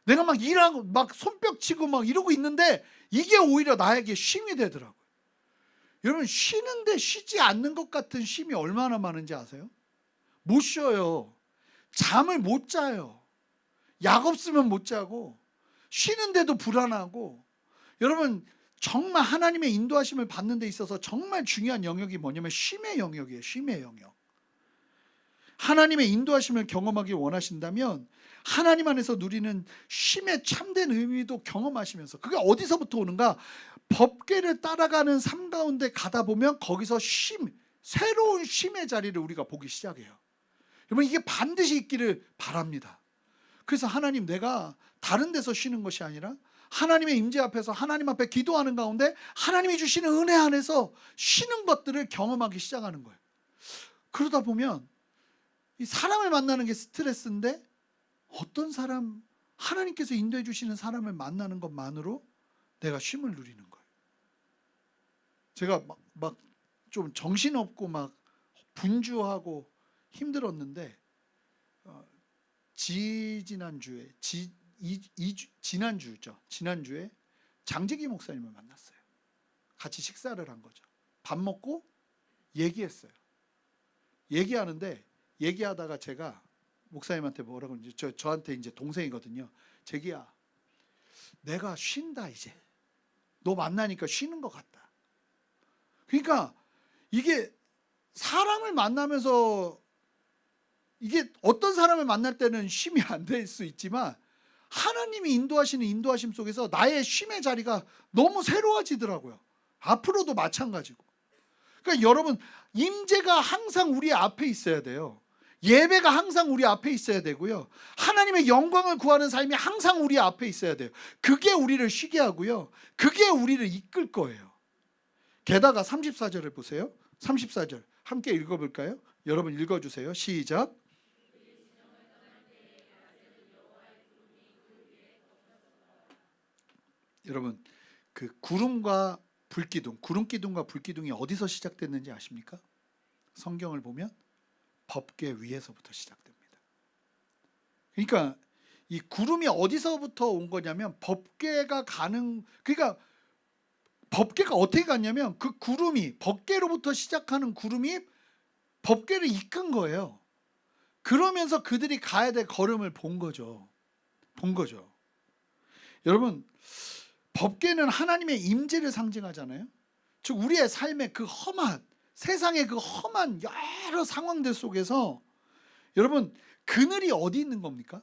내가 막 일하고 막 손뼉 치고 막 이러고 있는데 이게 오히려 나에게 쉼이 되더라고요. 여러분 쉬는데 쉬지 않는 것 같은 쉼이 얼마나 많은지 아세요? 못 쉬어요. 잠을 못 자요. 약 없으면 못 자고 쉬는데도 불안하고. 여러분 정말 하나님의 인도하심을 받는 데 있어서 정말 중요한 영역이 뭐냐면 쉼의 영역이에요. 쉼의 영역. 하나님의 인도하심을 경험하기 원하신다면 하나님 안에서 누리는 쉼의 참된 의미도 경험하시면서, 그게 어디서부터 오는가? 법궤를 따라가는 삶 가운데 가다 보면 거기서 쉼, 새로운 쉼의 자리를 우리가 보기 시작해요. 여러분 이게 반드시 있기를 바랍니다. 그래서 하나님, 내가 다른 데서 쉬는 것이 아니라 하나님의 임재 앞에서 하나님 앞에 기도하는 가운데 하나님이 주시는 은혜 안에서 쉬는 것들을 경험하기 시작하는 거예요. 그러다 보면 이 사람을 만나는 게 스트레스인데 어떤 사람, 하나님께서 인도해 주시는 사람을 만나는 것만으로 내가 쉼을 누리는 거예요. 제가 막 좀 정신없고 막 분주하고 힘들었는데 지난주에 장재기 목사님을 만났어요. 같이 식사를 한 거죠. 밥 먹고 얘기했어요. 얘기하는데 얘기하다가 제가 목사님한테 뭐라고 하는지, 저한테 이제 동생이거든요. 재기야, 내가 쉰다. 이제 너 만나니까 쉬는 것 같다. 그러니까 이게 사람을 만나면서, 이게 어떤 사람을 만날 때는 쉼이 안 될 수 있지만 하나님이 인도하시는 인도하심 속에서 나의 쉼의 자리가 너무 새로워지더라고요. 앞으로도 마찬가지고. 그러니까 여러분 임재가 항상 우리 앞에 있어야 돼요. 예배가 항상 우리 앞에 있어야 되고요. 하나님의 영광을 구하는 삶이 항상 우리 앞에 있어야 돼요. 그게 우리를 쉬게 하고요. 그게 우리를 이끌 거예요. 게다가 34절을 보세요. 34절 함께 읽어볼까요? 여러분 읽어주세요. 시작. 여러분 그 구름과 불기둥, 구름기둥과 불기둥이 어디서 시작됐는지 아십니까? 성경을 보면 법궤 위에서부터 시작됩니다. 그러니까 이 구름이 어디서부터 온 거냐면 법궤가 가는, 그러니까 법궤가 어떻게 갔냐면 그 구름이, 법궤로부터 시작하는 구름이 법궤를 이끈 거예요. 그러면서 그들이 가야 될 걸음을 본 거죠. 여러분 법궤는 하나님의 임재를 상징하잖아요. 즉 우리의 삶의 그 험한, 세상의 그 험한 여러 상황들 속에서 여러분 그늘이 어디 있는 겁니까?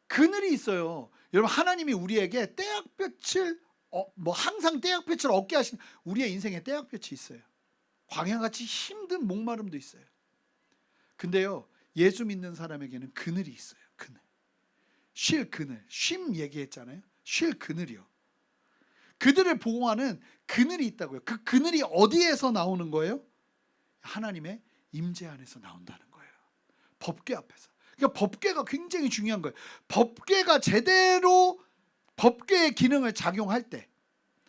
그늘이 있어요. 여러분 하나님이 우리에게 떼약볕을 항상 떼약볕을 얻게 하신, 우리의 인생에 떼약볕이 있어요. 광야같이 힘든 목마름도 있어요. 근데요 예수 믿는 사람에게는 그늘이 있어요. 그늘, 쉴 그늘, 쉼 얘기했잖아요. 쉴 그늘이요. 그들을 보호하는 그늘이 있다고요. 그 그늘이 어디에서 나오는 거예요? 하나님의 임재 안에서 나온다는 거예요. 법궤 앞에서. 그러니까 법궤가 굉장히 중요한 거예요. 법궤가 제대로 법궤의 기능을 작용할 때,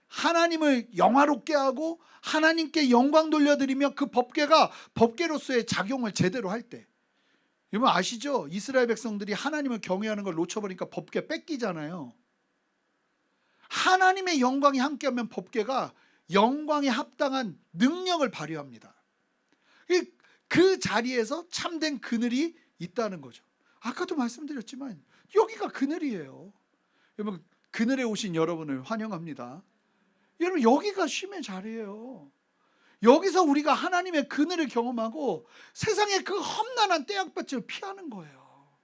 하나님을 영화롭게 하고 하나님께 영광 돌려드리며 그 법궤가 법궤로서의 작용을 제대로 할 때, 여러분 아시죠? 이스라엘 백성들이 하나님을 경외하는 걸 놓쳐버리니까 법궤 뺏기잖아요. 하나님의 영광이 함께하면 법궤가 영광에 합당한 능력을 발휘합니다. 그 자리에서 참된 그늘이 있다는 거죠. 아까도 말씀드렸지만 여기가 그늘이에요. 여러분 그늘에 오신 여러분을 환영합니다. 여러분 여기가 쉼의 자리예요. 여기서 우리가 하나님의 그늘을 경험하고 세상의 그 험난한 떼약볕을 피하는 거예요.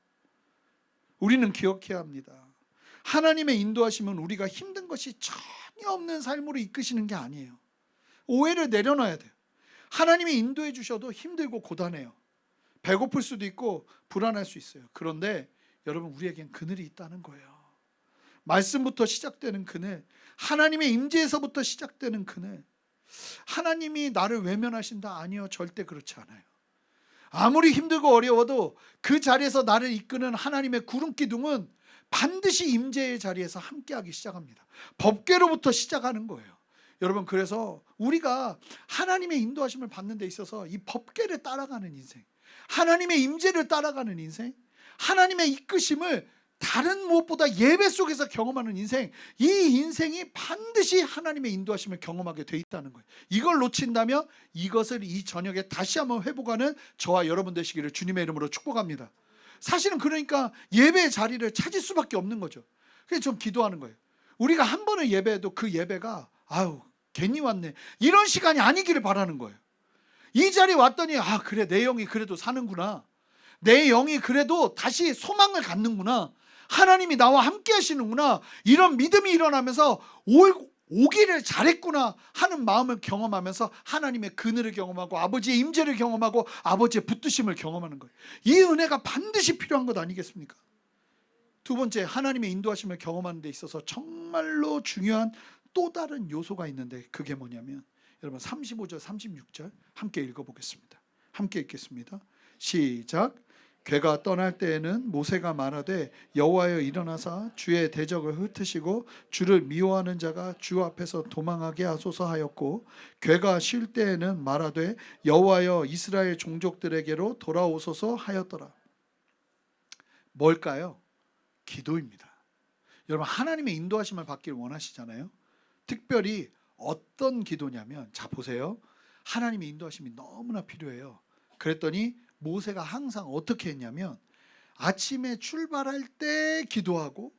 우리는 기억해야 합니다. 하나님의 인도하심은 우리가 힘든 것이 전혀 없는 삶으로 이끄시는 게 아니에요. 오해를 내려놔야 돼요. 하나님이 인도해 주셔도 힘들고 고단해요. 배고플 수도 있고 불안할 수 있어요. 그런데 여러분, 우리에겐 그늘이 있다는 거예요. 말씀부터 시작되는 그늘, 하나님의 임재에서부터 시작되는 그늘. 하나님이 나를 외면하신다? 아니요, 절대 그렇지 않아요. 아무리 힘들고 어려워도 그 자리에서 나를 이끄는 하나님의 구름 기둥은 반드시 임재의 자리에서 함께하기 시작합니다. 법궤로부터 시작하는 거예요. 여러분, 그래서 우리가 하나님의 인도하심을 받는 데 있어서 이 법궤를 따라가는 인생, 하나님의 임재를 따라가는 인생, 하나님의 이끄심을 다른 무엇보다 예배 속에서 경험하는 인생, 이 인생이 반드시 하나님의 인도하심을 경험하게 돼 있다는 거예요. 이걸 놓친다면 이것을 이 저녁에 다시 한번 회복하는 저와 여러분 되시기를 주님의 이름으로 축복합니다. 사실은 그러니까 예배의 자리를 찾을 수밖에 없는 거죠. 그래서 좀 기도하는 거예요. 우리가 한 번을 예배해도 그 예배가 아유 괜히 왔네, 이런 시간이 아니기를 바라는 거예요. 이 자리에 왔더니 그래, 내 영이 그래도 사는구나, 내 영이 그래도 다시 소망을 갖는구나, 하나님이 나와 함께 하시는구나, 이런 믿음이 일어나면서 오기를 잘했구나 하는 마음을 경험하면서 하나님의 그늘을 경험하고 아버지의 임재를 경험하고 아버지의 붙드심을 경험하는 거예요. 이 은혜가 반드시 필요한 것 아니겠습니까? 두 번째, 하나님의 인도하심을 경험하는 데 있어서 정말로 중요한 또 다른 요소가 있는데, 그게 뭐냐면 여러분 35절 36절 함께 읽어보겠습니다. 함께 읽겠습니다. 시작. 괴가 떠날 때에는 모세가 말하되 여호와여 일어나사 주의 대적을 흩으시고 주를 미워하는 자가 주 앞에서 도망하게 하소서 하였고, 괴가 쉴 때에는 말하되 여호와여 이스라엘 종족들에게로 돌아오소서 하였더라. 뭘까요? 기도입니다. 여러분, 하나님의 인도하심을 받기를 원하시잖아요. 특별히 어떤 기도냐면, 자 보세요, 하나님의 인도하심이 너무나 필요해요. 그랬더니 모세가 항상 어떻게 했냐면 아침에 출발할 때 기도하고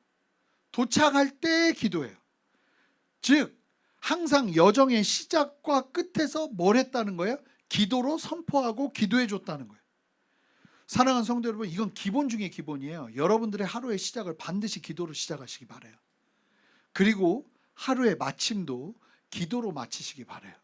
도착할 때 기도해요. 즉 항상 여정의 시작과 끝에서 뭘 했다는 거예요? 기도로 선포하고 기도해 줬다는 거예요. 사랑하는 성도 여러분, 이건 기본 중에 기본이에요. 여러분들의 하루의 시작을 반드시 기도로 시작하시기 바라요. 그리고 하루의 마침도 기도로 마치시기 바라요.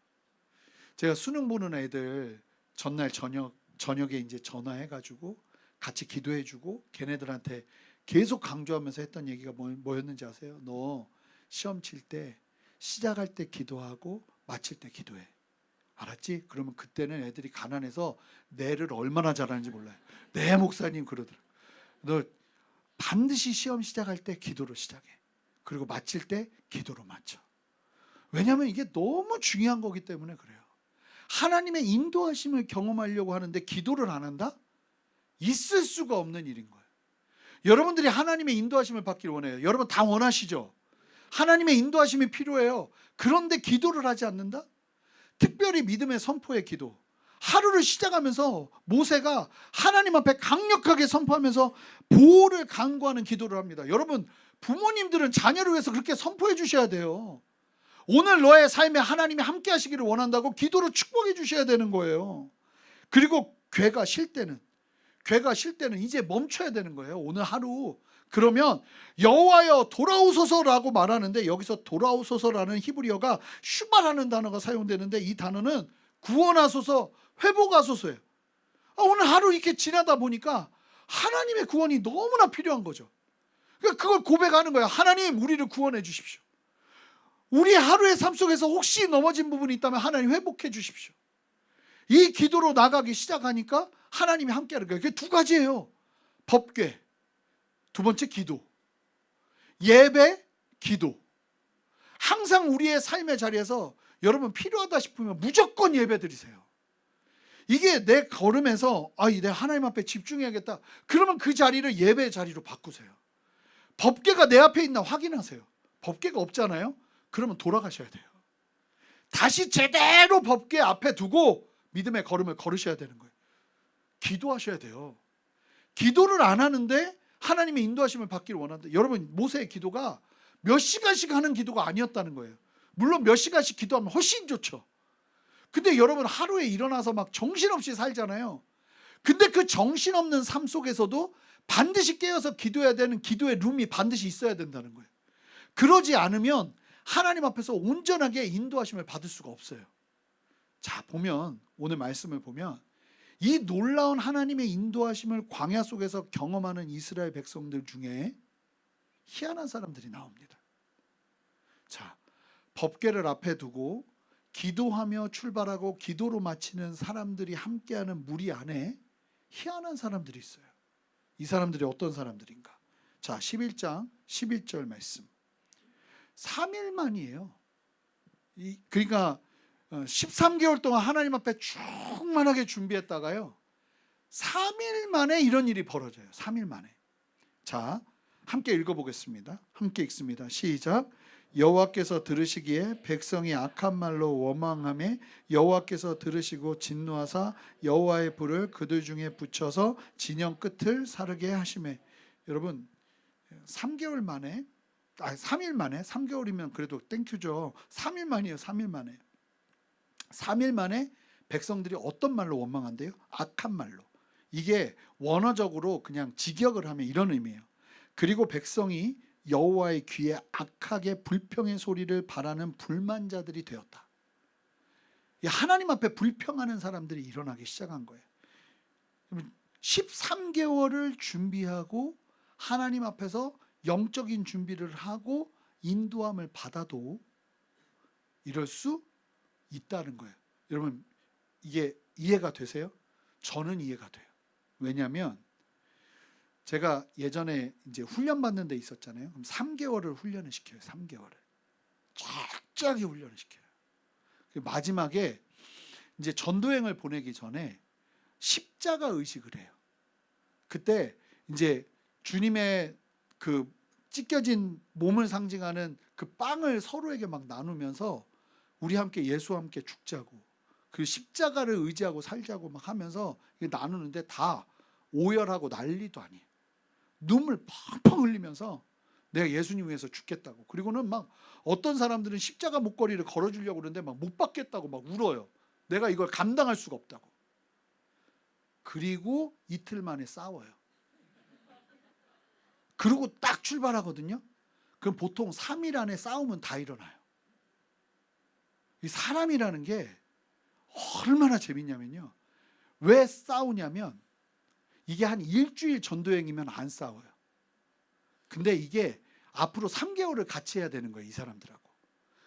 제가 수능 보는 애들 전날 저녁에 이제 전화해가지고 같이 기도해주고 걔네들한테 계속 강조하면서 했던 얘기가 뭐였는지 아세요? 너 시험 칠 때 시작할 때 기도하고 마칠 때 기도해. 알았지? 그러면 그때는 애들이 가난해서 뇌를 얼마나 잘하는지 몰라요. 네, 목사님 그러더라고요. 너 반드시 시험 시작할 때 기도로 시작해. 그리고 마칠 때 기도로 마쳐. 왜냐하면 이게 너무 중요한 거기 때문에 그래요. 하나님의 인도하심을 경험하려고 하는데 기도를 안 한다? 있을 수가 없는 일인 거예요. 여러분들이 하나님의 인도하심을 받기를 원해요. 여러분 다 원하시죠? 하나님의 인도하심이 필요해요. 그런데 기도를 하지 않는다? 특별히 믿음의 선포의 기도. 하루를 시작하면서 모세가 하나님 앞에 강력하게 선포하면서 보호를 간구하는 기도를 합니다. 여러분, 부모님들은 자녀를 위해서 그렇게 선포해 주셔야 돼요. 오늘 너의 삶에 하나님이 함께 하시기를 원한다고 기도로 축복해 주셔야 되는 거예요. 그리고 괴가 쉴 때는 이제 멈춰야 되는 거예요. 오늘 하루. 그러면 여호와여 돌아오소서라고 말하는데, 여기서 돌아오소서라는 히브리어가 슈바라는 단어가 사용되는데, 이 단어는 구원하소서, 회복하소서예요. 오늘 하루 이렇게 지나다 보니까 하나님의 구원이 너무나 필요한 거죠. 그러니까 그걸 고백하는 거예요. 하나님, 우리를 구원해 주십시오. 우리 하루의 삶 속에서 혹시 넘어진 부분이 있다면 하나님 회복해 주십시오. 이 기도로 나가기 시작하니까 하나님이 함께하는 거예요. 그게 두 가지예요. 법궤, 두 번째 기도. 예배, 기도. 항상 우리의 삶의 자리에서 여러분 필요하다 싶으면 무조건 예배 드리세요. 이게 내 걸음에서 내가 하나님 앞에 집중해야겠다. 그러면 그 자리를 예배의 자리로 바꾸세요. 법궤가 내 앞에 있나 확인하세요. 법궤가 없잖아요. 그러면 돌아가셔야 돼요. 다시 제대로 법궤 앞에 두고 믿음의 걸음을 걸으셔야 되는 거예요. 기도하셔야 돼요. 기도를 안 하는데 하나님의 인도하심을 받기를 원한다. 여러분, 모세의 기도가 몇 시간씩 하는 기도가 아니었다는 거예요. 물론 몇 시간씩 기도하면 훨씬 좋죠. 근데 여러분, 하루에 일어나서 막 정신없이 살잖아요. 근데 그 정신없는 삶 속에서도 반드시 깨어서 기도해야 되는 기도의 룸이 반드시 있어야 된다는 거예요. 그러지 않으면 하나님 앞에서 온전하게 인도하심을 받을 수가 없어요. 자, 보면 오늘 말씀을 보면 이 놀라운 하나님의 인도하심을 광야 속에서 경험하는 이스라엘 백성들 중에 희한한 사람들이 나옵니다. 자, 법궤를 앞에 두고 기도하며 출발하고 기도로 마치는 사람들이 함께하는 무리 안에 희한한 사람들이 있어요. 이 사람들이 어떤 사람들인가? 자, 11장 11절 말씀. 3일 만이에요. 그러니까 13개월 동안 하나님 앞에 충만하게 준비했다가요, 3일 만에 이런 일이 벌어져요. 3일 만에. 자, 함께 읽어보겠습니다. 함께 읽습니다. 시작. 여호와께서 들으시기에 백성이 악한 말로 원망하며 여호와께서 들으시고 진노하사 여호와의 불을 그들 중에 붙여서 진영 끝을 사르게 하시매. 여러분, 3개월 만에, 3일 만에, 3개월이면 그래도 땡큐죠. 3일 만이에요. 3일 만에. 3일 만에 백성들이 어떤 말로 원망한대요? 악한 말로. 이게 원어적으로 그냥 직역을 하면 이런 의미예요. 그리고 백성이 여호와의 귀에 악하게 불평의 소리를 바라는 불만자들이 되었다. 하나님 앞에 불평하는 사람들이 일어나기 시작한 거예요. 13개월을 준비하고 하나님 앞에서 영적인 준비를 하고 인도함을 받아도 이럴 수 있다는 거예요. 여러분, 이게 이해가 되세요? 저는 이해가 돼요. 왜냐하면 제가 예전에 이제 훈련 받는 데 있었잖아요. 그럼 3개월을 훈련을 시켜요. 3개월을 쫙쫙이 훈련을 시켜요. 마지막에 이제 전도행을 보내기 전에 십자가 의식을 해요. 그때 이제 주님의 그 찢겨진 몸을 상징하는 그 빵을 서로에게 막 나누면서 우리 함께 예수와 함께 죽자고, 그 십자가를 의지하고 살자고 막 하면서 나누는데 다 오열하고 난리도 아니에요. 눈물 펑펑 흘리면서 내가 예수님 위해서 죽겠다고. 그리고는 막 어떤 사람들은 십자가 목걸이를 걸어주려고 그러는데 막 못 받겠다고 막 울어요. 내가 이걸 감당할 수가 없다고. 그리고 이틀 만에 싸워요. 그리고 딱 출발하거든요. 그럼 보통 3일 안에 싸우면 다 일어나요. 이 사람이라는 게 얼마나 재밌냐면요, 왜 싸우냐면 이게 한 일주일 전도행이면 안 싸워요. 근데 이게 앞으로 3개월을 같이 해야 되는 거예요, 이 사람들하고.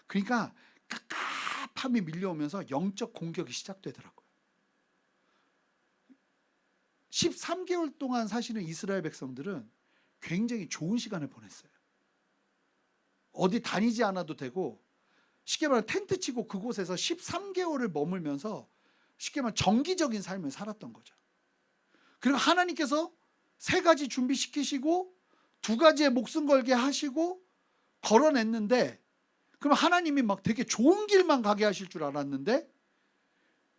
그러니까 깝깝함이 밀려오면서 영적 공격이 시작되더라고요. 13개월 동안 사시는 이스라엘 백성들은 굉장히 좋은 시간을 보냈어요. 어디 다니지 않아도 되고, 쉽게 말하면 텐트 치고 그곳에서 13개월을 머물면서 쉽게 말하면 정기적인 삶을 살았던 거죠. 그리고 하나님께서 3가지 준비시키시고 2가지에 목숨 걸게 하시고 걸어냈는데, 그럼 하나님이 막 되게 좋은 길만 가게 하실 줄 알았는데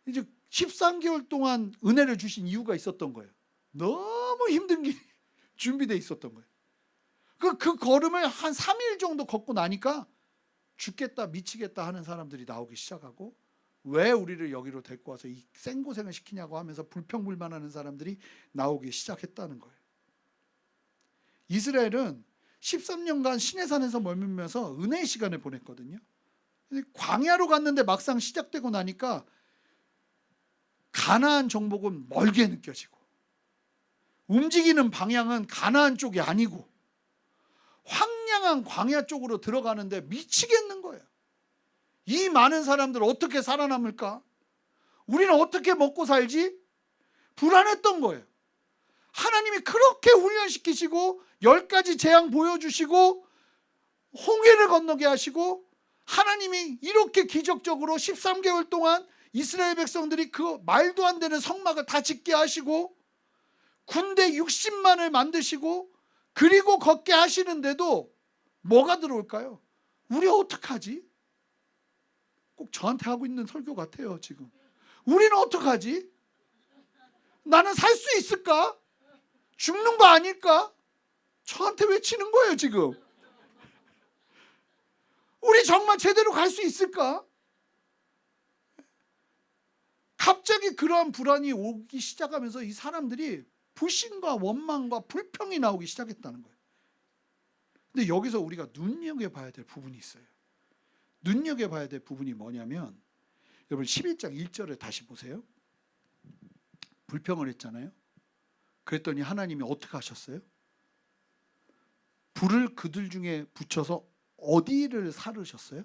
이제 13개월 동안 은혜를 주신 이유가 있었던 거예요. 너무 힘든 길이 준비되어 있었던 거예요. 그 걸음을 한 3일 정도 걷고 나니까 죽겠다 미치겠다 하는 사람들이 나오기 시작하고, 왜 우리를 여기로 데리고 와서 이 생고생을 시키냐고 하면서 불평불만하는 사람들이 나오기 시작했다는 거예요. 이스라엘은 13년간 시내산에서 머물면서 은혜의 시간을 보냈거든요. 광야로 갔는데 막상 시작되고 나니까 가나안 정복은 멀게 느껴지고, 움직이는 방향은 가나안 쪽이 아니고 황량한 광야 쪽으로 들어가는데 미치겠는 거예요. 이 많은 사람들 어떻게 살아남을까? 우리는 어떻게 먹고 살지? 불안했던 거예요. 하나님이 그렇게 훈련시키시고 10가지 재앙 보여주시고 홍해를 건너게 하시고, 하나님이 이렇게 기적적으로 13개월 동안 이스라엘 백성들이 그 말도 안 되는 성막을 다 짓게 하시고 군대 60만을 만드시고 그리고 걷게 하시는데도 뭐가 들어올까요? 우리 어떡하지? 꼭 저한테 하고 있는 설교 같아요 지금. 우리는 어떡하지? 나는 살 수 있을까? 죽는 거 아닐까? 저한테 외치는 거예요 지금. 우리 정말 제대로 갈 수 있을까? 갑자기 그러한 불안이 오기 시작하면서 이 사람들이 불신과 원망과 불평이 나오기 시작했다는 거예요. 근데 여기서 우리가 눈여겨봐야 될 부분이 있어요. 눈여겨봐야 될 부분이 뭐냐면, 여러분 11장 1절을 다시 보세요. 불평을 했잖아요. 그랬더니 하나님이 어떻게 하셨어요? 불을 그들 중에 붙여서 어디를 사르셨어요?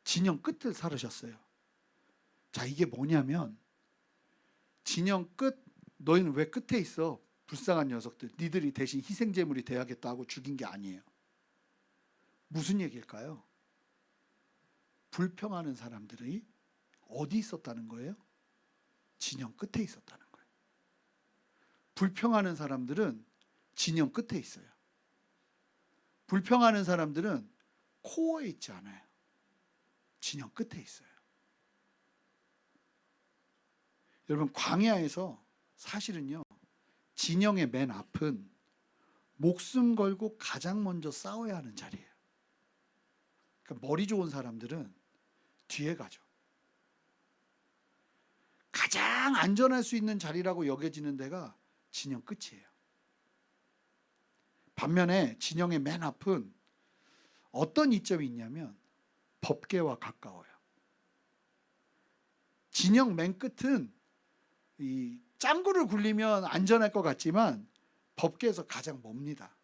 진영 끝을 사르셨어요. 자, 이게 뭐냐면 진영 끝, 너희는 왜 끝에 있어? 불쌍한 녀석들, 니들이 대신 희생제물이 돼야겠다 하고 죽인 게 아니에요. 무슨 얘기일까요? 불평하는 사람들이 어디 있었다는 거예요? 진영 끝에 있었다는 거예요. 불평하는 사람들은 진영 끝에 있어요. 불평하는 사람들은 코어에 있지 않아요. 진영 끝에 있어요. 여러분, 광야에서 사실은요, 진영의 맨 앞은 목숨 걸고 가장 먼저 싸워야 하는 자리예요. 그러니까 머리 좋은 사람들은 뒤에 가죠. 가장 안전할 수 있는 자리라고 여겨지는 데가 진영 끝이에요. 반면에 진영의 맨 앞은 어떤 이점이 있냐면 법궤와 가까워요. 진영 맨 끝은 이 짱구를 굴리면 안전할 것 같지만 법궤에서 가장 멉니다.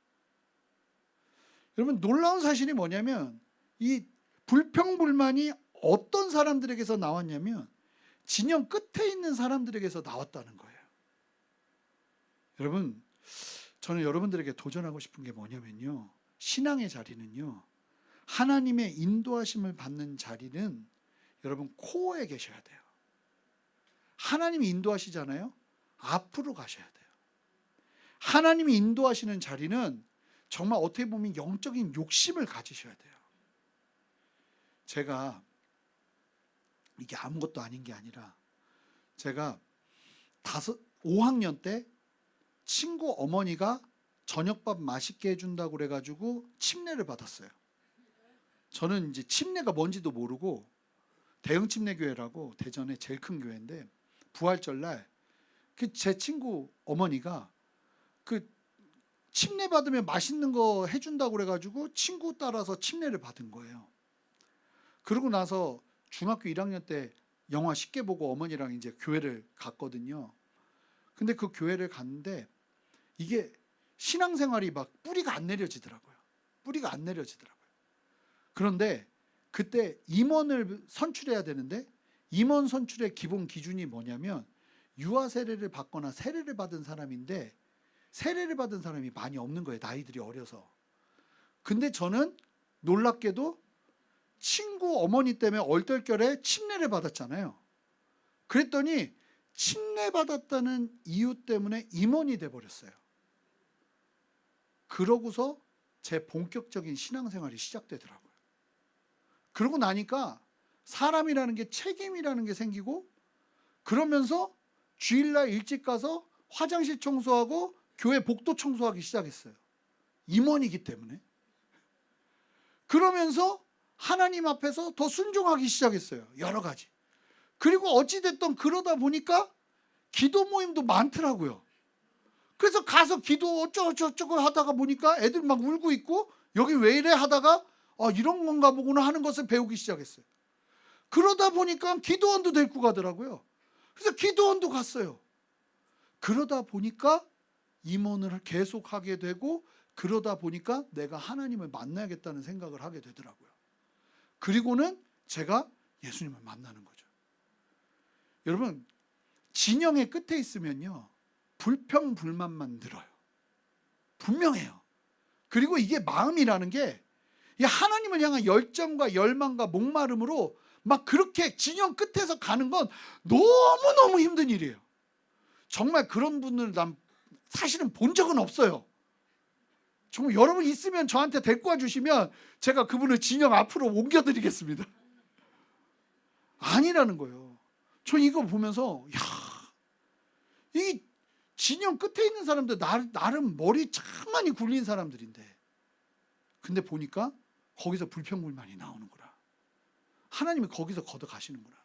여러분, 놀라운 사실이 뭐냐면 이 불평불만이 어떤 사람들에게서 나왔냐면 진영 끝에 있는 사람들에게서 나왔다는 거예요. 여러분, 저는 여러분들에게 도전하고 싶은 게 뭐냐면요, 신앙의 자리는요, 하나님의 인도하심을 받는 자리는 여러분 코어에 계셔야 돼요. 하나님이 인도하시잖아요. 앞으로 가셔야 돼요. 하나님이 인도하시는 자리는 정말 어떻게 보면 영적인 욕심을 가지셔야 돼요. 제가 이게 아무것도 아닌 게 아니라 제가 5학년 때 친구 어머니가 저녁밥 맛있게 해준다고 그래가지고 침례를 받았어요. 저는 이제 침례가 뭔지도 모르고 대형 침례교회라고 대전에 제일 큰 교회인데 부활절날 제 친구 어머니가 그 침례 받으면 맛있는 거 해준다고 그래가지고 친구 따라서 침례를 받은 거예요. 그러고 나서 중학교 1학년 때 영화 쉽게 보고 어머니랑 이제 교회를 갔거든요. 근데 그 교회를 갔는데 이게 신앙생활이 막 뿌리가 안 내려지더라고요. 뿌리가 안 내려지더라고요. 그런데 그때 임원을 선출해야 되는데 임원 선출의 기본 기준이 뭐냐면 유아 세례를 받거나 세례를 받은 사람인데 세례를 받은 사람이 많이 없는 거예요. 나이들이 어려서. 근데 저는 놀랍게도 친구 어머니 때문에 얼떨결에 침례를 받았잖아요. 그랬더니 침례 받았다는 이유 때문에 임원이 돼버렸어요. 그러고서 제 본격적인 신앙생활이 시작되더라고요. 그러고 나니까 사람이라는 게 책임이라는 게 생기고, 그러면서 주일날 일찍 가서 화장실 청소하고 교회 복도 청소하기 시작했어요. 임원이기 때문에. 그러면서 하나님 앞에서 더 순종하기 시작했어요. 여러 가지. 그리고 어찌됐든 그러다 보니까 기도 모임도 많더라고요. 그래서 가서 기도 어쩌고 하다가 보니까 애들 막 울고 있고 여기 왜 이래 하다가 이런 건가 보구나 하는 것을 배우기 시작했어요. 그러다 보니까 기도원도 데리고 가더라고요. 그래서 기도원도 갔어요. 그러다 보니까 임원을 계속 하게 되고, 그러다 보니까 내가 하나님을 만나야겠다는 생각을 하게 되더라고요. 그리고는 제가 예수님을 만나는 거죠. 여러분, 진영의 끝에 있으면요 불평불만만 늘어요. 분명해요. 그리고 이게 마음이라는 게 하나님을 향한 열정과 열망과 목마름으로 막 그렇게 진영 끝에서 가는 건 너무너무 힘든 일이에요. 정말 그런 분을 난 사실은 본 적은 없어요. 정말 여러분 있으면 저한테 데리고 와주시면 제가 그분을 진영 앞으로 옮겨드리겠습니다. 아니라는 거예요. 저 이거 보면서 이 진영 끝에 있는 사람들 나름 머리 참 많이 굴린 사람들인데, 근데 보니까 거기서 불평불만이 나오는구나. 하나님이 거기서 걷어가시는구나.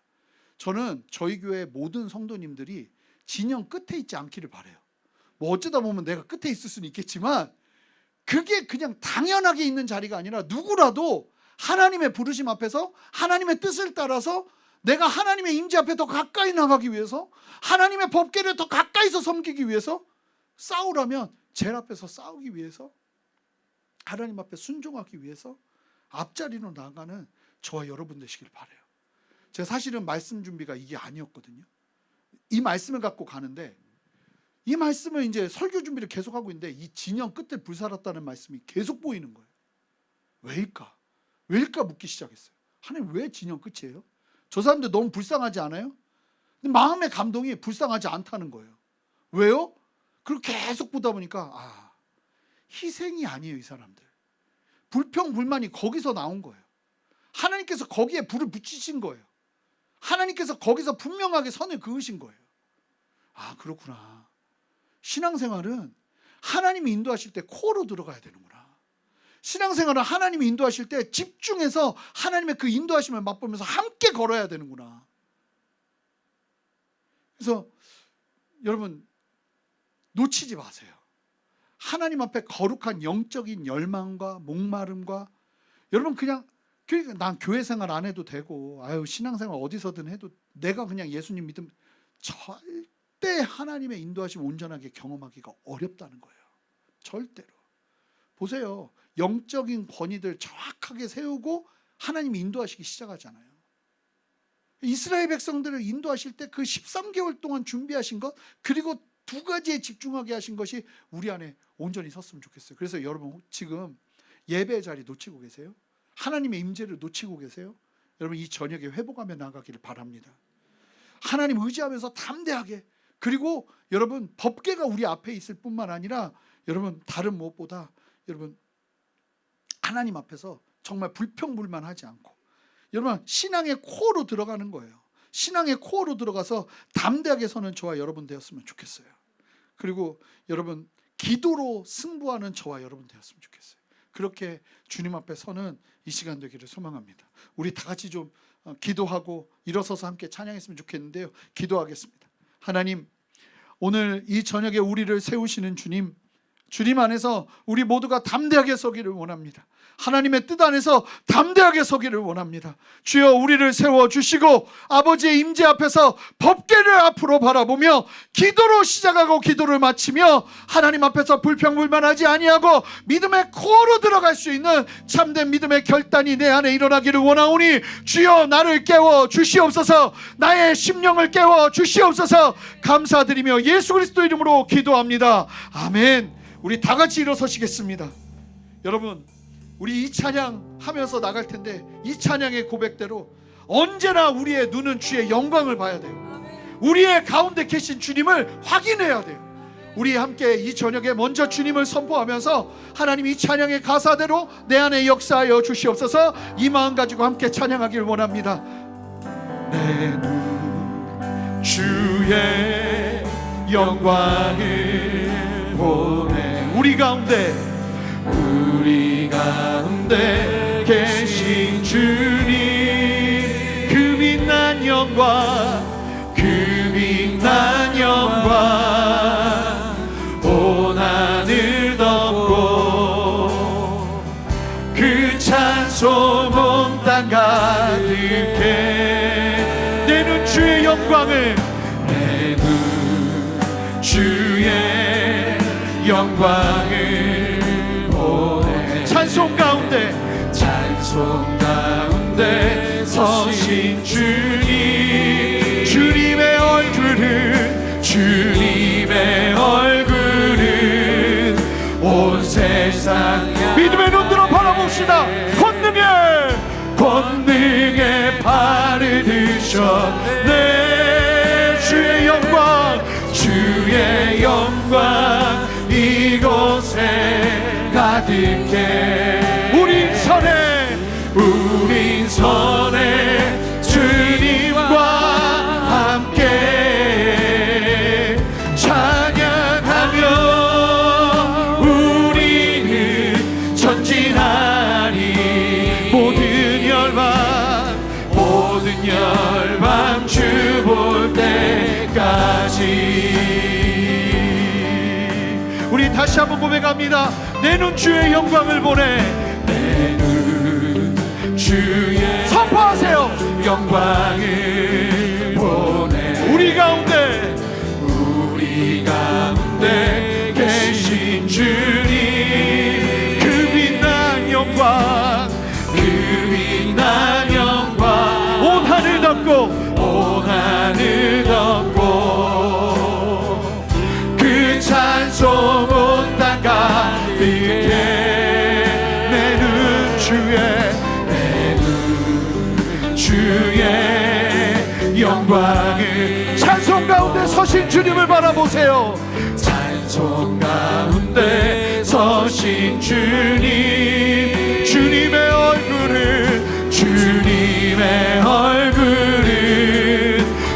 저는 저희 교회 모든 성도님들이 진영 끝에 있지 않기를 바라요. 뭐 어쩌다 보면 내가 끝에 있을 수는 있겠지만 그게 그냥 당연하게 있는 자리가 아니라 누구라도 하나님의 부르심 앞에서 하나님의 뜻을 따라서 내가 하나님의 임재 앞에 더 가까이 나가기 위해서, 하나님의 법궤를 더 가까이서 섬기기 위해서 싸우라면 제 앞에서 싸우기 위해서, 하나님 앞에 순종하기 위해서 앞자리로 나가는 저와 여러분 되시길 바라요. 제가 사실은 말씀 준비가 이게 아니었거든요. 이 말씀을 갖고 가는데, 이 말씀을 이제 설교 준비를 계속하고 있는데 이 진영 끝에 불살았다는 말씀이 계속 보이는 거예요. 왜일까? 왜일까 묻기 시작했어요. 하나님, 왜 진영 끝이에요? 저 사람들 너무 불쌍하지 않아요? 근데 마음의 감동이 불쌍하지 않다는 거예요. 왜요? 그리고 계속 보다 보니까 희생이 아니에요. 이 사람들 불평불만이 거기서 나온 거예요. 하나님께서 거기에 불을 붙이신 거예요. 하나님께서 거기서 분명하게 선을 그으신 거예요. 그렇구나. 신앙생활은 하나님이 인도하실 때 코어로 들어가야 되는구나. 신앙생활은 하나님이 인도하실 때 집중해서 하나님의 그 인도하심을 맛보면서 함께 걸어야 되는구나. 그래서 여러분, 놓치지 마세요. 하나님 앞에 거룩한 영적인 열망과 목마름과, 여러분 그냥 난 교회 생활 안 해도 되고 신앙생활 어디서든 해도 내가 그냥 예수님 믿음, 절대 하나님의 인도하심 온전하게 경험하기가 어렵다는 거예요. 절대로. 보세요. 영적인 권위들 정확하게 세우고 하나님이 인도하시기 시작하잖아요. 이스라엘 백성들을 인도하실 때 그 13개월 동안 준비하신 것, 그리고 두 가지에 집중하게 하신 것이 우리 안에 온전히 섰으면 좋겠어요. 그래서 여러분 지금 예배의 자리 놓치고 계세요? 하나님의 임재를 놓치고 계세요? 여러분 이 저녁에 회복하며 나가기를 바랍니다. 하나님 의지하면서 담대하게, 그리고 여러분 법궤가 우리 앞에 있을 뿐만 아니라 여러분 다른 무엇보다 여러분 하나님 앞에서 정말 불평불만하지 않고, 여러분 신앙의 코어로 들어가는 거예요. 신앙의 코어로 들어가서 담대하게 서는 저와 여러분 되었으면 좋겠어요. 그리고 여러분 기도로 승부하는 저와 여러분 되었으면 좋겠어요. 그렇게 주님 앞에 서는 이 시간 되기를 소망합니다. 우리 다 같이 좀 기도하고 일어서서 함께 찬양했으면 좋겠는데요. 기도하겠습니다. 하나님, 오늘 이 저녁에 우리를 세우시는 주님, 주님 안에서 우리 모두가 담대하게 서기를 원합니다. 하나님의 뜻 안에서 담대하게 서기를 원합니다. 주여, 우리를 세워주시고 아버지의 임재 앞에서 법궤를 앞으로 바라보며 기도로 시작하고 기도를 마치며 하나님 앞에서 불평불만하지 아니하고 믿음의 코어로 들어갈 수 있는 참된 믿음의 결단이 내 안에 일어나기를 원하오니 주여, 나를 깨워 주시옵소서. 나의 심령을 깨워 주시옵소서. 감사드리며 예수 그리스도 이름으로 기도합니다. 아멘. 우리 다 같이 일어서시겠습니다. 여러분, 우리 이 찬양 하면서 나갈 텐데 이 찬양의 고백대로 언제나 우리의 눈은 주의 영광을 봐야 돼요. 우리의 가운데 계신 주님을 확인해야 돼요. 우리 함께 이 저녁에 먼저 주님을 선포하면서 하나님 이 찬양의 가사대로 내 안에 역사하여 주시옵소서. 이 마음 가지고 함께 찬양하길 원합니다. 내 눈 주의 영광을 보네. 우리 가운데 계신 주님, 그 빛난 영광, 그 빛난 영광 온 하늘 덮고 그 찬송 온 땅 가득해. 내 눈 주의 영광을, 내 눈 주의 영광을 보내. 찬송 가운데 서신 주님, 주님의 얼굴은 온 세상 믿음의 눈으로 바라봅시다. 권능의 발을 드셨네. 주의 영광 이곳에 가득해. 우린 선에 주님과 함께 찬양하며 우리는 전진하리. 모든 열방 주 볼 때까지. 우리 다시 한번 고백합니다. 내 눈 주의 영광을 보내. 내 눈 주의 선포하세요. 영광을 보내 우리 가운데 계신 주님 그 빛난 영광 그 빛난 영광 온 하늘 덮고 온 하늘 덮고 그 찬송 온 땅 가득해 내 눈 주의 영광을 찬송 가운데 서신 주님을 바라보세요. 찬송 가운데 서신 주님 주님의 얼굴은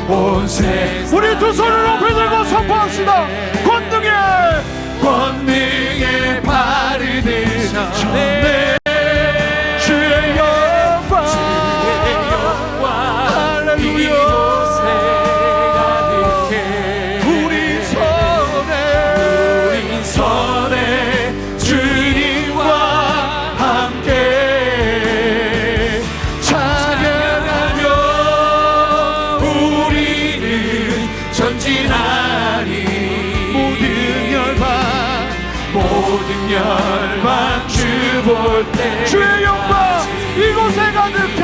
온 세상 우리 두 손을 높이 들고 선포합시다. 권능의 발을 드셨네 주의 영광 할렐루야 이곳에 가득해 우리 손에 주님과 함께 찬양하며 우리는 전진하리 모든 열방 주 볼 때 주의 영광 이곳에 가득해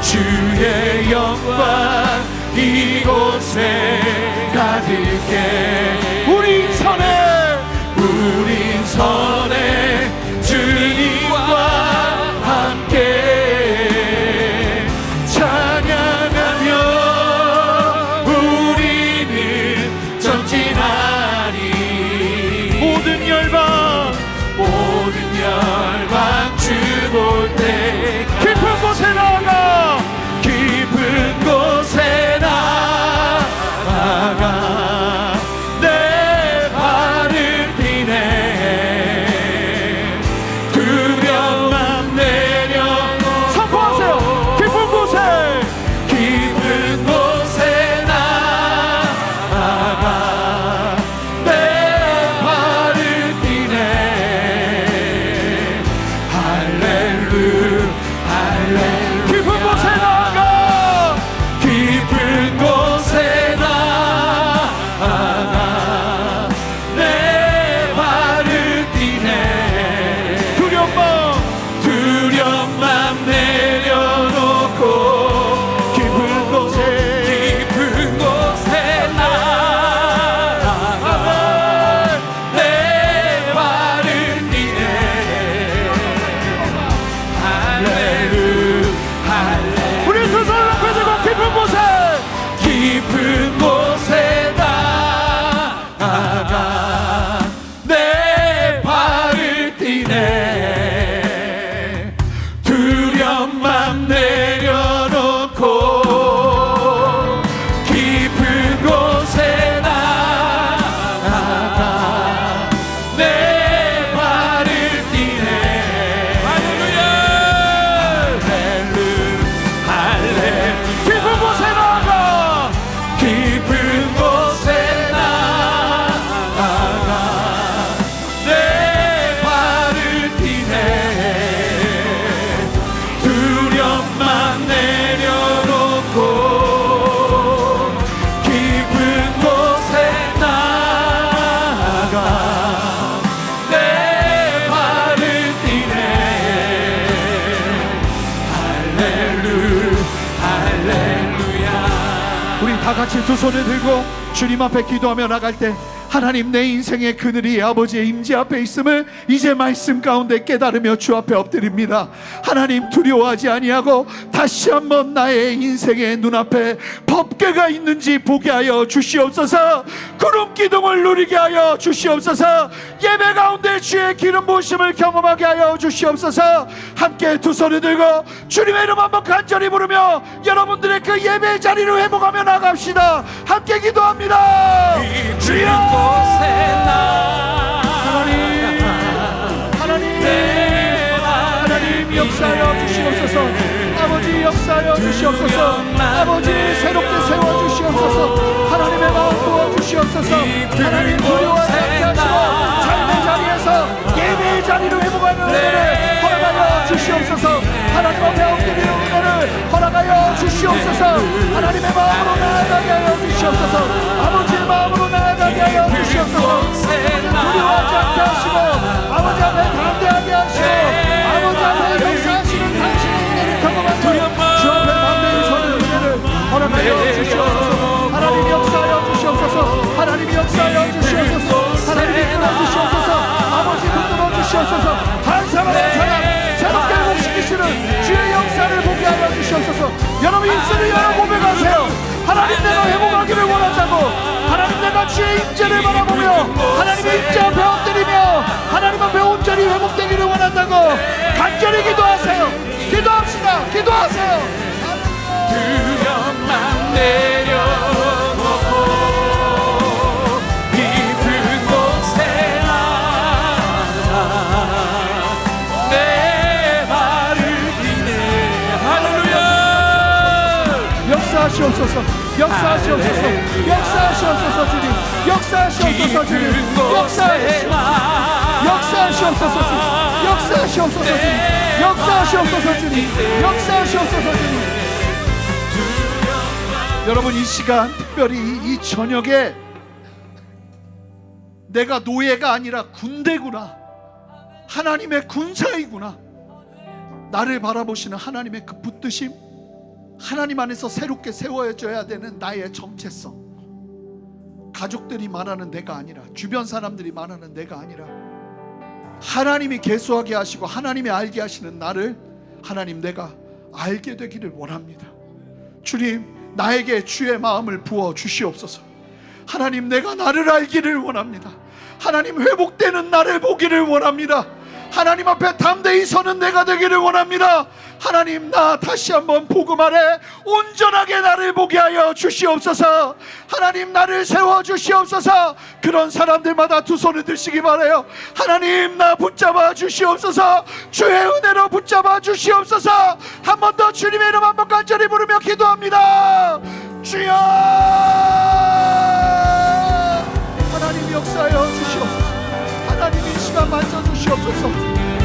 주의 영광 이곳에 가득해 우리 선에 주님과 함께 찬양하며 우리는 전진하리 모든 열방 주 볼 때 깊은 곳에 나아가 내 발을 디네 두려움만 내려놓고 선포하세요. 깊은 곳에 나아가 내 발을 디네 할렐루야 깊은 곳에 나아가 깊은 곳에 나아가 내 발을 디네 두려움만 내려놓고 깊은 곳에 나아가 내 발을 디네 할렐루야 우리 두 손을 높이 들고 깊은 곳에 나아가 내 발을 디네 두려움만 내려놓고 깊은 곳에 나아가 내 발을 디네 할렐루야 깊은 곳에 나아가 깊은 곳에 나아가 내 발을 디네 두려움만 내려놓고 깊은 곳에 나아가 내 발을 디네 할렐루야 우리 다 같이 두 손을 들고 주님 앞에 기도하며 나갈 때 하나님 내 인생의 그늘이 아버지의 임재 앞에 있음을 이제 말씀 가운데 깨달으며 주 앞에 엎드립니다. 하나님 두려워하지 아니하고 다시 한번 나의 인생의 눈앞에 법궤가 있는지 보게 하여 주시옵소서. 구름 기둥을 누리게 하여 주시옵소서. 예배 가운데 주의 기름 부으심을 경험하게 하여 주시옵소서. 함께 두 손을 들고 주님의 이름 한번 간절히 부르며 여러분들의 그 예배 자리로 회복하며 나갑시다. 함께 기도합니다. 주여 하나님 역사하여 주시옵소서. 아버지 역사하여 주시옵소서. 아버지 새롭게 세워주시옵소서. 하나님의 마음 도와주시옵소서. 하나님 두려워하지 않으시고 삶의 자리에서 예배의 자리로 회복하는 은혜를 허락하여 주시옵소서. 하나님 주시옵소서. 아버지의 마음으로 나아가게 하여 주시옵소서. 두려워하지 않게 하시고 아버지 앞에 담대하게 하시고 아버지 앞에 역사하시는 당신의 은혜를 경험하며 주 앞에 담대히 서는 은혜를 허락하여 주시옵소서. 하나님 역사하여 주시옵소서. 하나님 역사하여 주시옵소서. 하나님 이끌어 주시옵소서. 아버지 붙들어 주시옵소서. 한 사람 한 사람 새롭게 회복시키시는 주의 역사를 보게 하여 주시옵소서. 여러분 입술을 열어 고백하세요. 하나님 내가 회복하기를 원한다고. 하나님 내가 주의 임재를 바라보며 하나님의 임재 앞에 엎드리며 하나님 앞에 온전히 회복되기를 원한다고 간절히 기도하세요. 기도합시다. 기도하세요. 두렵만 내려놓고 깊은 곳에 나가 내 발을 디네. 할렐루야. 역사하시옵소서. 역사하시옵소서. 역사하시옵소서 주님. 역사하시옵소서 주님. 역사하시옵소서 주님. 역사하시옵소서 주님. 역사하시옵소서 주님. 역사하시옵소서 주님. 여러분 이 시간 특별히 이 저녁에 내가 노예가 아니라 군대구나. 하나님의 군사이구나. 나를 바라보시는 하나님의 그 붙드심, 하나님 안에서 새롭게 세워져야 되는 나의 정체성, 가족들이 말하는 내가 아니라 주변 사람들이 말하는 내가 아니라 하나님이 계수하게 하시고 하나님이 알게 하시는 나를 하나님 내가 알게 되기를 원합니다. 주님 나에게 주의 마음을 부어 주시옵소서. 하나님 내가 나를 알기를 원합니다. 하나님 회복되는 나를 보기를 원합니다. 하나님 앞에 담대히 서는 내가 되기를 원합니다. 하나님 나 다시 한번 복음 아래 온전하게 나를 보게 하여 주시옵소서. 하나님 나를 세워주시옵소서. 그런 사람들마다 두 손을 드시기 바라요. 하나님 나 붙잡아 주시옵소서. 주의 은혜로 붙잡아 주시옵소서. 한 번 더 주님의 이름 한번 간절히 부르며 기도합니다. 주여 하나님 역사하여 주시옵소서. 하나님 이 시간 만져주시옵소서.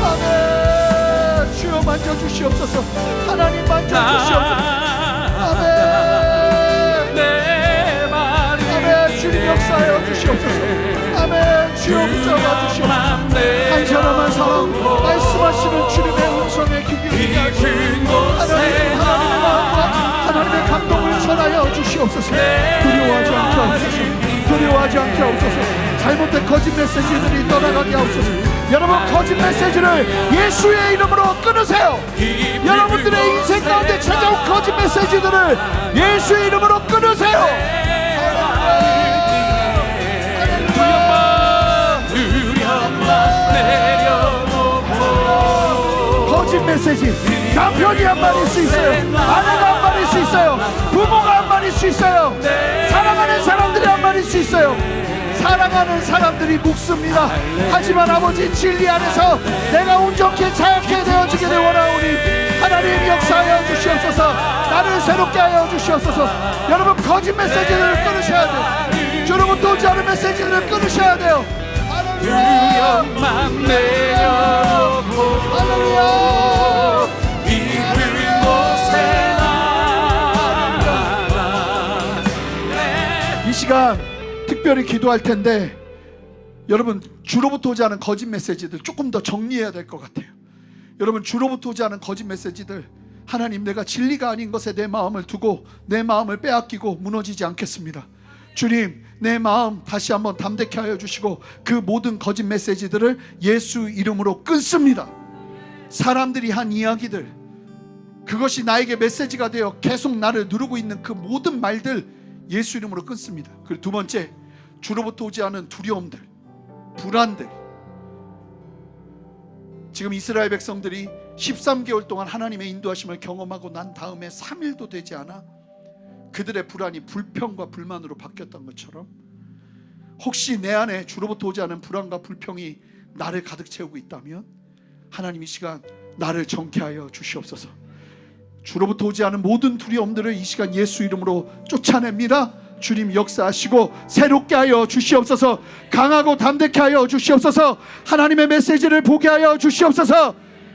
아멘. 주여 만져주시옵소서. 하나님 만져주시옵소서. 아멘. 아멘. 주님 역사하여 주시옵소서. 아멘. 주여 붙잡아 주시옵소서. 한 사람 한 사람 말씀하시는 주님의 음성에 귀 기울이게 하시고 하나님의 마음과 하나님의 감동을 전하여 주시옵소서. 두려워하지 않게 하옵소서. 두려워하지 않게 하옵소서. 잘못된 거짓 메시지들이 떠나가게 하옵소서. 여러분 거짓 메시지를 예수의 이름으로 끊으세요. 여러분들의 인생 가운데 찾아온 거짓 메시지들을 예수의 이름으로 끊으세요. 거짓 메시지 남편이 한 말일 수 있어요. 아내가 한 말일 수 있어요. 부모가 한 말일 수 있어요. 사랑하는 사람들이 한 말일 수 있어요. 사랑하는 사람들이 묵습니다. 하지만 아버지 진리 안에서 내가 온전케 자유케 되어지기를 원하오니 하나님 역사하여 주시옵소서. 나를 새롭게 하여 주시옵소서. 여러분 거짓 메시지를 끊으셔야 돼요. 주로부터 오지 않은 메시지를 끊으셔야 돼요. 할렐루야. 할렐루야. 이 시간 특별히 기도할 텐데 여러분 주로부터 오지 않은 거짓 메시지들 조금 더 정리해야 될 것 같아요. 여러분 주로부터 오지 않은 거짓 메시지들, 하나님 내가 진리가 아닌 것에 내 마음을 두고 내 마음을 빼앗기고 무너지지 않겠습니다. 주님 내 마음 다시 한번 담대케 하여 주시고 그 모든 거짓 메시지들을 예수 이름으로 끊습니다. 사람들이 한 이야기들, 그것이 나에게 메시지가 되어 계속 나를 누르고 있는 그 모든 말들 예수 이름으로 끊습니다. 그리고 두 번째, 주로부터 오지 않은 두려움들, 불안들. 지금 이스라엘 백성들이 13개월 동안 하나님의 인도하심을 경험하고 난 다음에 3일도 되지 않아 그들의 불안이 불평과 불만으로 바뀌었던 것처럼 혹시 내 안에 주로부터 오지 않은 불안과 불평이 나를 가득 채우고 있다면 하나님 이 시간 나를 정케하여 주시옵소서. 주로부터 오지 않은 모든 두려움들을 이 시간 예수 이름으로 쫓아냅니다. 주님 역사하시고 새롭게 하여 주시옵소서. 강하고 담대케 하여 주시옵소서. 하나님의 메시지를 보게 하여 주시옵소서.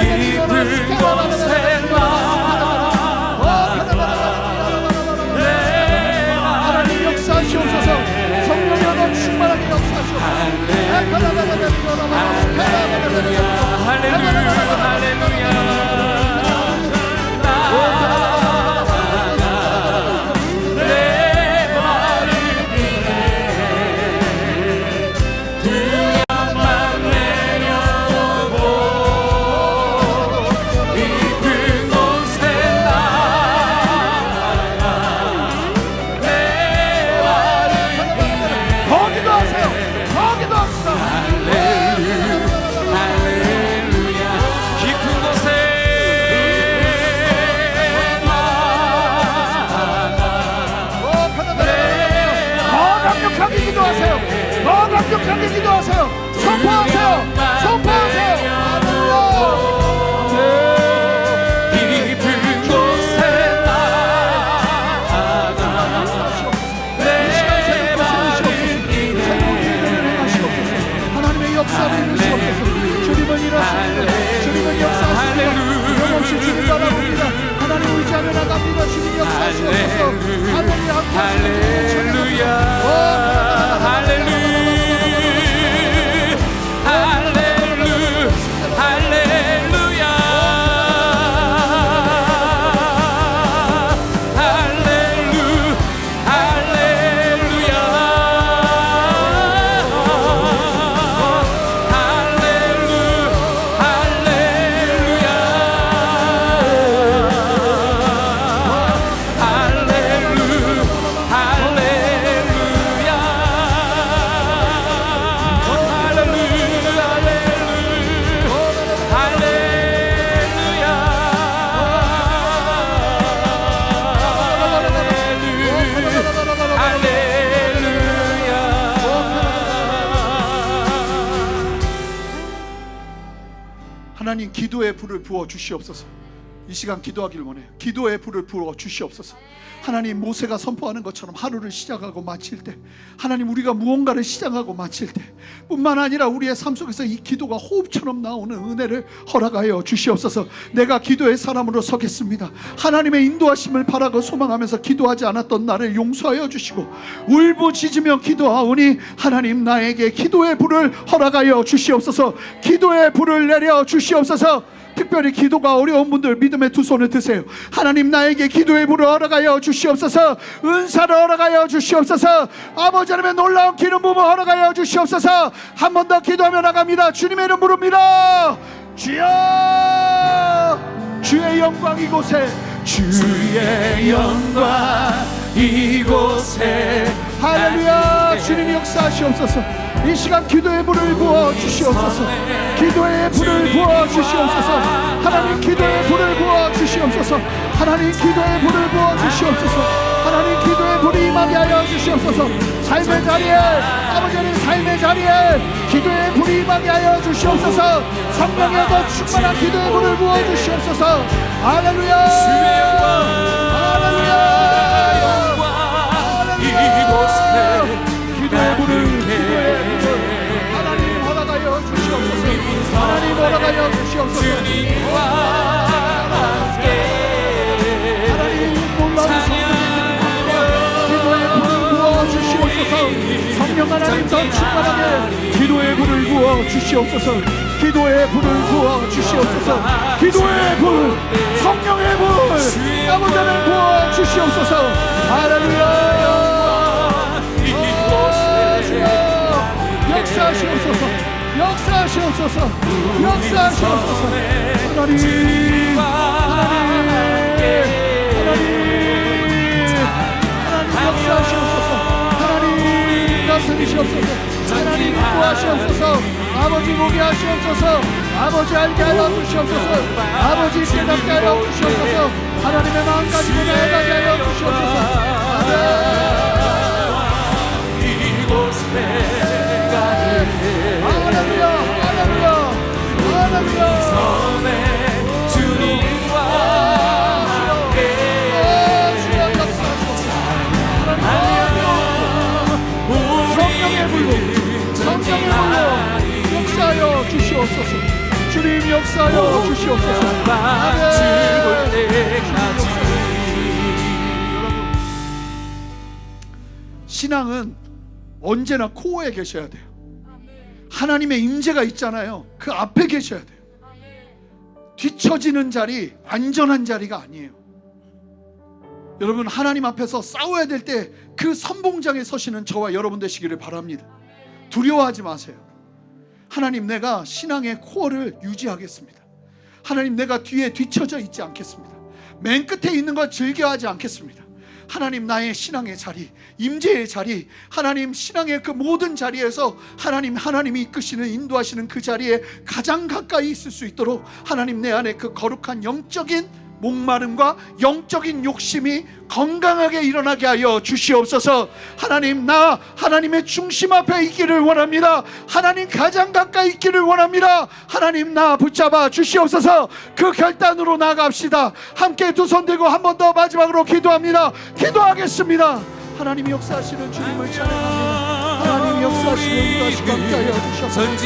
깊은 곳에 하나님 역사하시옵소서. 성령으로 충만하게 역사하시옵소서. 할렐루야 할렐루야 더 강력하게 기도하세요. 선포하세요. 선포하세요. 깊은 곳에 나아가 내 발을 디네 하나님의 역사를 이루시옵소서. 주님은 일하십니다. 주님은 역사하십니다. 영없이 주님 바라봅니다. 하나님 의지하며 나갑니다. 주님 역사하시옵소서. 할렐루야. 할렐루야 할렐루야 하나님 기도의 불을 부어 주시옵소서. 이 시간 기도하길 원해요. 기도의 불을 부어 주시옵소서. 하나님 모세가 선포하는 것처럼 하루를 시작하고 마칠 때, 하나님 우리가 무언가를 시작하고 마칠 때 뿐만 아니라 우리의 삶 속에서 이 기도가 호흡처럼 나오는 은혜를 허락하여 주시옵소서. 내가 기도의 사람으로 서겠습니다. 하나님의 인도하심을 바라고 소망하면서 기도하지 않았던 나를 용서하여 주시고 울부짖으며 기도하오니 하나님 나에게 기도의 불을 허락하여 주시옵소서. 기도의 불을 내려 주시옵소서. 특별히 기도가 어려운 분들 믿음의 두 손을 드세요. 하나님 나에게 기도의 불을 허락하여 주시옵소서. 은사를 허락하여 주시옵소서. 아버지 하나님의 놀라운 기름 부음을 허락하여 주시옵소서. 한 번 더 기도하며 나갑니다. 주님의 이름 부릅니다. 주여, 주의 영광 이곳에, 주의 영광 이곳에. 할렐루야. 주님이 역사하시옵소서. 이 시간 기도의 불을 부어 주시옵소서. 기도의 불을 부어 주시옵소서. 하나님 기도의 불을 부어 주시옵소서. 하나님 기도의 불을 부어 주시옵소서. 하나님 기도의 불이 임하게 하여 주시옵소서. 삶의 자리에, 아버지 하나님 삶의 자리에 기도의 불이 임하게 하여 주시옵소서. 성령의 더 충만한 기도의 불을 부어 주시옵소서. 할렐루야. 할렐루야. 기도의 불을, 기도의 불을 하나님 허락하여 주시옵소서. 하나님 허락하여 주시옵소서. 하나님 놀라운 기도의 불을 부어 주시옵소서. 성령 하나님 더 충만하게 기도의 불을 부어 주시옵소서. 기도의 불을 부어 주시옵소서. 기도의 불, 성령의 불 아버지를 부어 주시옵소서. 할렐루야. 역사하시옵소서. 역사하시옵소서. 역사하시옵소서. 하나님, 하나님, 하나님, 하나님 역사 다스리시옵소서. 하나님 인도하시옵소서. 아버지 보게 하시옵소서. 아버지 알게 하여 주시옵소서. 아버지 깨닫게 하여 주시옵소서. 하나님의 마음 가지고 나아가게 하여 주시옵소서. 할렐루야 할렐루야 할렐루야. 손에 주님과 함께 성령의 불로 성령의 불로 역사하여 주시옵소서. 주님 역사하여 주시옵소서. 죽을 때까지. 여러분, 신앙은 언제나 코어에 계셔야 돼요. 하나님의 임재가 있잖아요. 그 앞에 계셔야 돼요. 뒤처지는 자리, 안전한 자리가 아니에요. 여러분, 하나님 앞에서 싸워야 될 때 그 선봉장에 서시는 저와 여러분 되시기를 바랍니다. 두려워하지 마세요. 하나님, 내가 신앙의 코어를 유지하겠습니다. 하나님, 내가 뒤에 뒤처져 있지 않겠습니다. 맨 끝에 있는 걸 즐겨하지 않겠습니다. 하나님, 나의 신앙의 자리, 임재의 자리, 하나님 신앙의 그 모든 자리에서 하나님이 이끄시는 인도하시는 그 자리에 가장 가까이 있을 수 있도록 하나님, 내 안에 그 거룩한 영적인 목마름과 영적인 욕심이 건강하게 일어나게 하여 주시옵소서. 하나님, 나 하나님의 중심 앞에 있기를 원합니다. 하나님 가장 가까이 있기를 원합니다. 하나님, 나 붙잡아 주시옵소서. 그 결단으로 나아갑시다. 함께 두 손 들고 한 번 더 마지막으로 기도합니다. 기도하겠습니다. 하나님이 역사하시는 주님을 찬양합니다. 하나님이 역사하시고 인도하시고 함께하여 주셔서 하나님,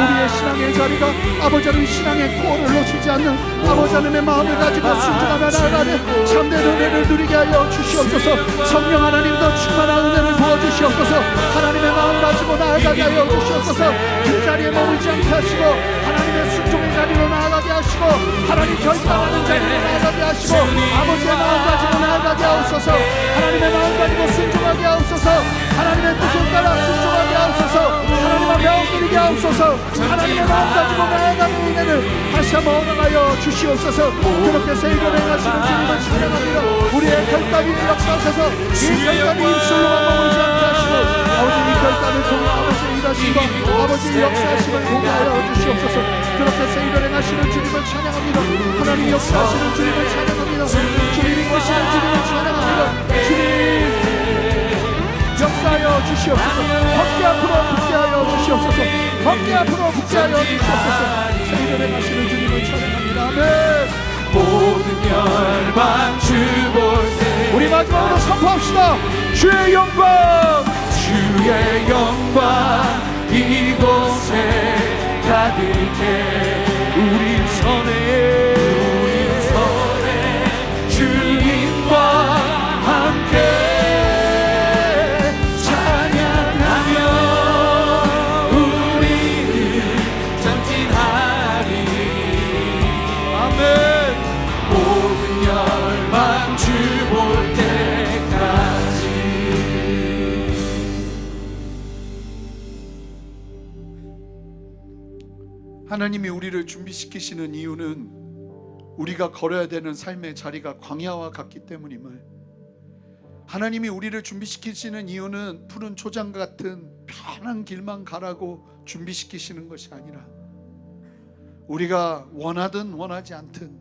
우리의 신앙의 자리가 아버지 하나님 신앙의 코어를 놓치지 않는 아버지 하나님의 마음을 가지고 순종하며 나아가는 참된 은혜를 누리게 하여 주시옵소서. 성령 하나님도 충만한 은혜를 부어주시옵소서. 하나님의 마음 가지고 나아가게 하여 주시옵소서. 그 자리에 머물지 않게 하시고 하나님의 순종의 자리로 나아가게 하시고 하나님 결단하는 자리로 나아가게 하시고 아버지의 마음 가지고 나아가게 하옵소서. 하나님의 마음 가지고 순종하게 하옵소서. 하나님의 뜻을 따라 순종하게 하옵소서. 하나님 앞에 엎드리게 하옵소서. 하나님의 마음 가지고 나아가는 은혜를 다시 한번 얻어가여 주시옵소서. 그렇게 세일을 행하시는 주님을 찬양합니다. 우리의 결단이 역사하셔서 이 결단이 입술로만 머물지 않게 하시고 아버지 이 결단을 통해 아버지의 일하심과 아버지의 역사하심을 보게 하여 주시옵소서. 그렇게 세일을 행하시는 주님을 찬양합니다. 하나님 역사하시는 주님을 찬양합니다. 주님이 이끄시는 주님을 찬양합니다. 주님 역사하여 주시옵소서. 밖에 앞으로 붙게 하여 주시옵소서. 밖에 앞으로 붙게 하여 주시옵소서. 세일을 행하시는 주님을 찬양합니다. 아멘. 모든 열방 주볼 때 우리 마지막으로 선포합시다. 주의 영광, 주의 영광 이곳에 가득해. 우리 손에 주님과 함께 하나님이 우리를 준비시키시는 이유는 우리가 걸어야 되는 삶의 자리가 광야와 같기 때문임을, 하나님이 우리를 준비시키시는 이유는 푸른 초장 같은 편한 길만 가라고 준비시키시는 것이 아니라 우리가 원하든 원하지 않든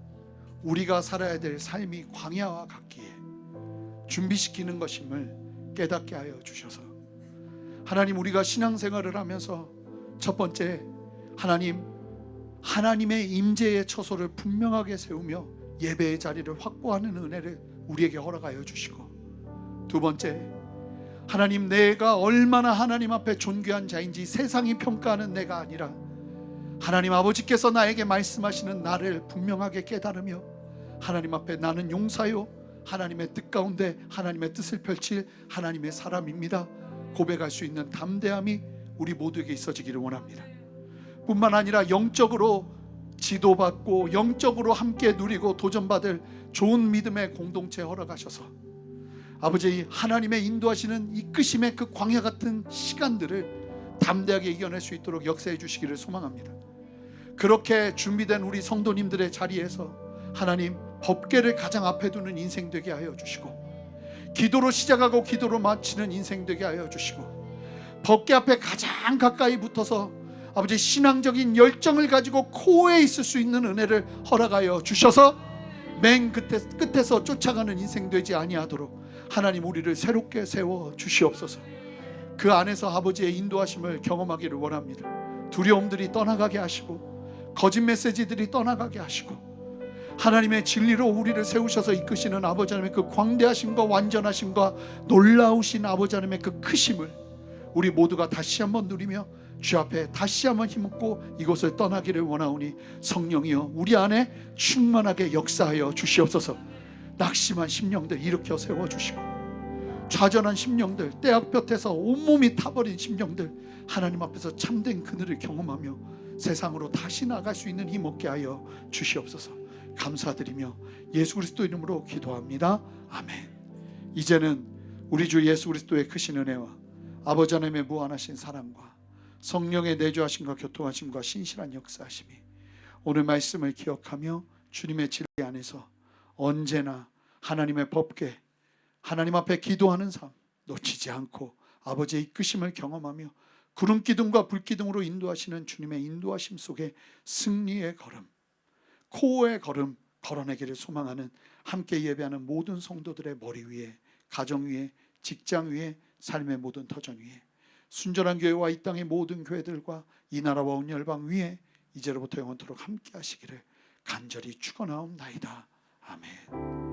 우리가 살아야 될 삶이 광야와 같기에 준비시키는 것임을 깨닫게 하여 주셔서 하나님, 우리가 신앙생활을 하면서 첫 번째 하나님의 임재의 처소를 분명하게 세우며 예배의 자리를 확보하는 은혜를 우리에게 허락하여 주시고, 두 번째, 하나님, 내가 얼마나 하나님 앞에 존귀한 자인지 세상이 평가하는 내가 아니라 하나님 아버지께서 나에게 말씀하시는 나를 분명하게 깨달으며 하나님 앞에 나는 용사요 하나님의 뜻 가운데 하나님의 뜻을 펼칠 하나님의 사람입니다 고백할 수 있는 담대함이 우리 모두에게 있어지기를 원합니다. 뿐만 아니라 영적으로 지도받고 영적으로 함께 누리고 도전받을 좋은 믿음의 공동체 허락하셔서 아버지, 하나님의 인도하시는 이끄심의 그 광야 같은 시간들을 담대하게 이겨낼 수 있도록 역사해 주시기를 소망합니다. 그렇게 준비된 우리 성도님들의 자리에서 하나님, 법궤를 가장 앞에 두는 인생 되게 하여 주시고, 기도로 시작하고 기도로 마치는 인생 되게 하여 주시고, 법궤 앞에 가장 가까이 붙어서 아버지 신앙적인 열정을 가지고 코어에 있을 수 있는 은혜를 허락하여 주셔서 맨 끝에서 쫓아가는 인생 되지 아니하도록 하나님 우리를 새롭게 세워 주시옵소서. 그 안에서 아버지의 인도하심을 경험하기를 원합니다. 두려움들이 떠나가게 하시고 거짓 메시지들이 떠나가게 하시고 하나님의 진리로 우리를 세우셔서 이끄시는 아버지 하나님의 그 광대하심과 완전하심과 놀라우신 아버지 하나님의 그 크심을 우리 모두가 다시 한번 누리며 주 앞에 다시 한번 힘입고 이곳을 떠나기를 원하오니 성령이여 우리 안에 충만하게 역사하여 주시옵소서. 낙심한 심령들 일으켜 세워주시고 좌절한 심령들, 떼약볕에서 온몸이 타버린 심령들 하나님 앞에서 참된 그늘을 경험하며 세상으로 다시 나갈 수 있는 힘 얻게 하여 주시옵소서. 감사드리며 예수 그리스도 이름으로 기도합니다. 아멘. 이제는 우리 주 예수 그리스도의 크신 은혜와 아버지 하나님의 무한하신 사랑과 성령의 내주하심과 교통하심과 신실한 역사하심이 오늘 말씀을 기억하며 주님의 진리 안에서 언제나 하나님의 법궤 하나님 앞에 기도하는 삶 놓치지 않고 아버지의 이끄심을 경험하며 구름 기둥과 불 기둥으로 인도하시는 주님의 인도하심 속에 승리의 걸음, 코어의 걸음 걸어내기를 소망하는 함께 예배하는 모든 성도들의 머리 위에, 가정 위에, 직장 위에, 삶의 모든 터전 위에 순전한 교회와 이 땅의 모든 교회들과 이 나라와 온 열방 위에 이제로부터 영원토록 함께 하시기를 간절히 축원하옵나이다. 아멘.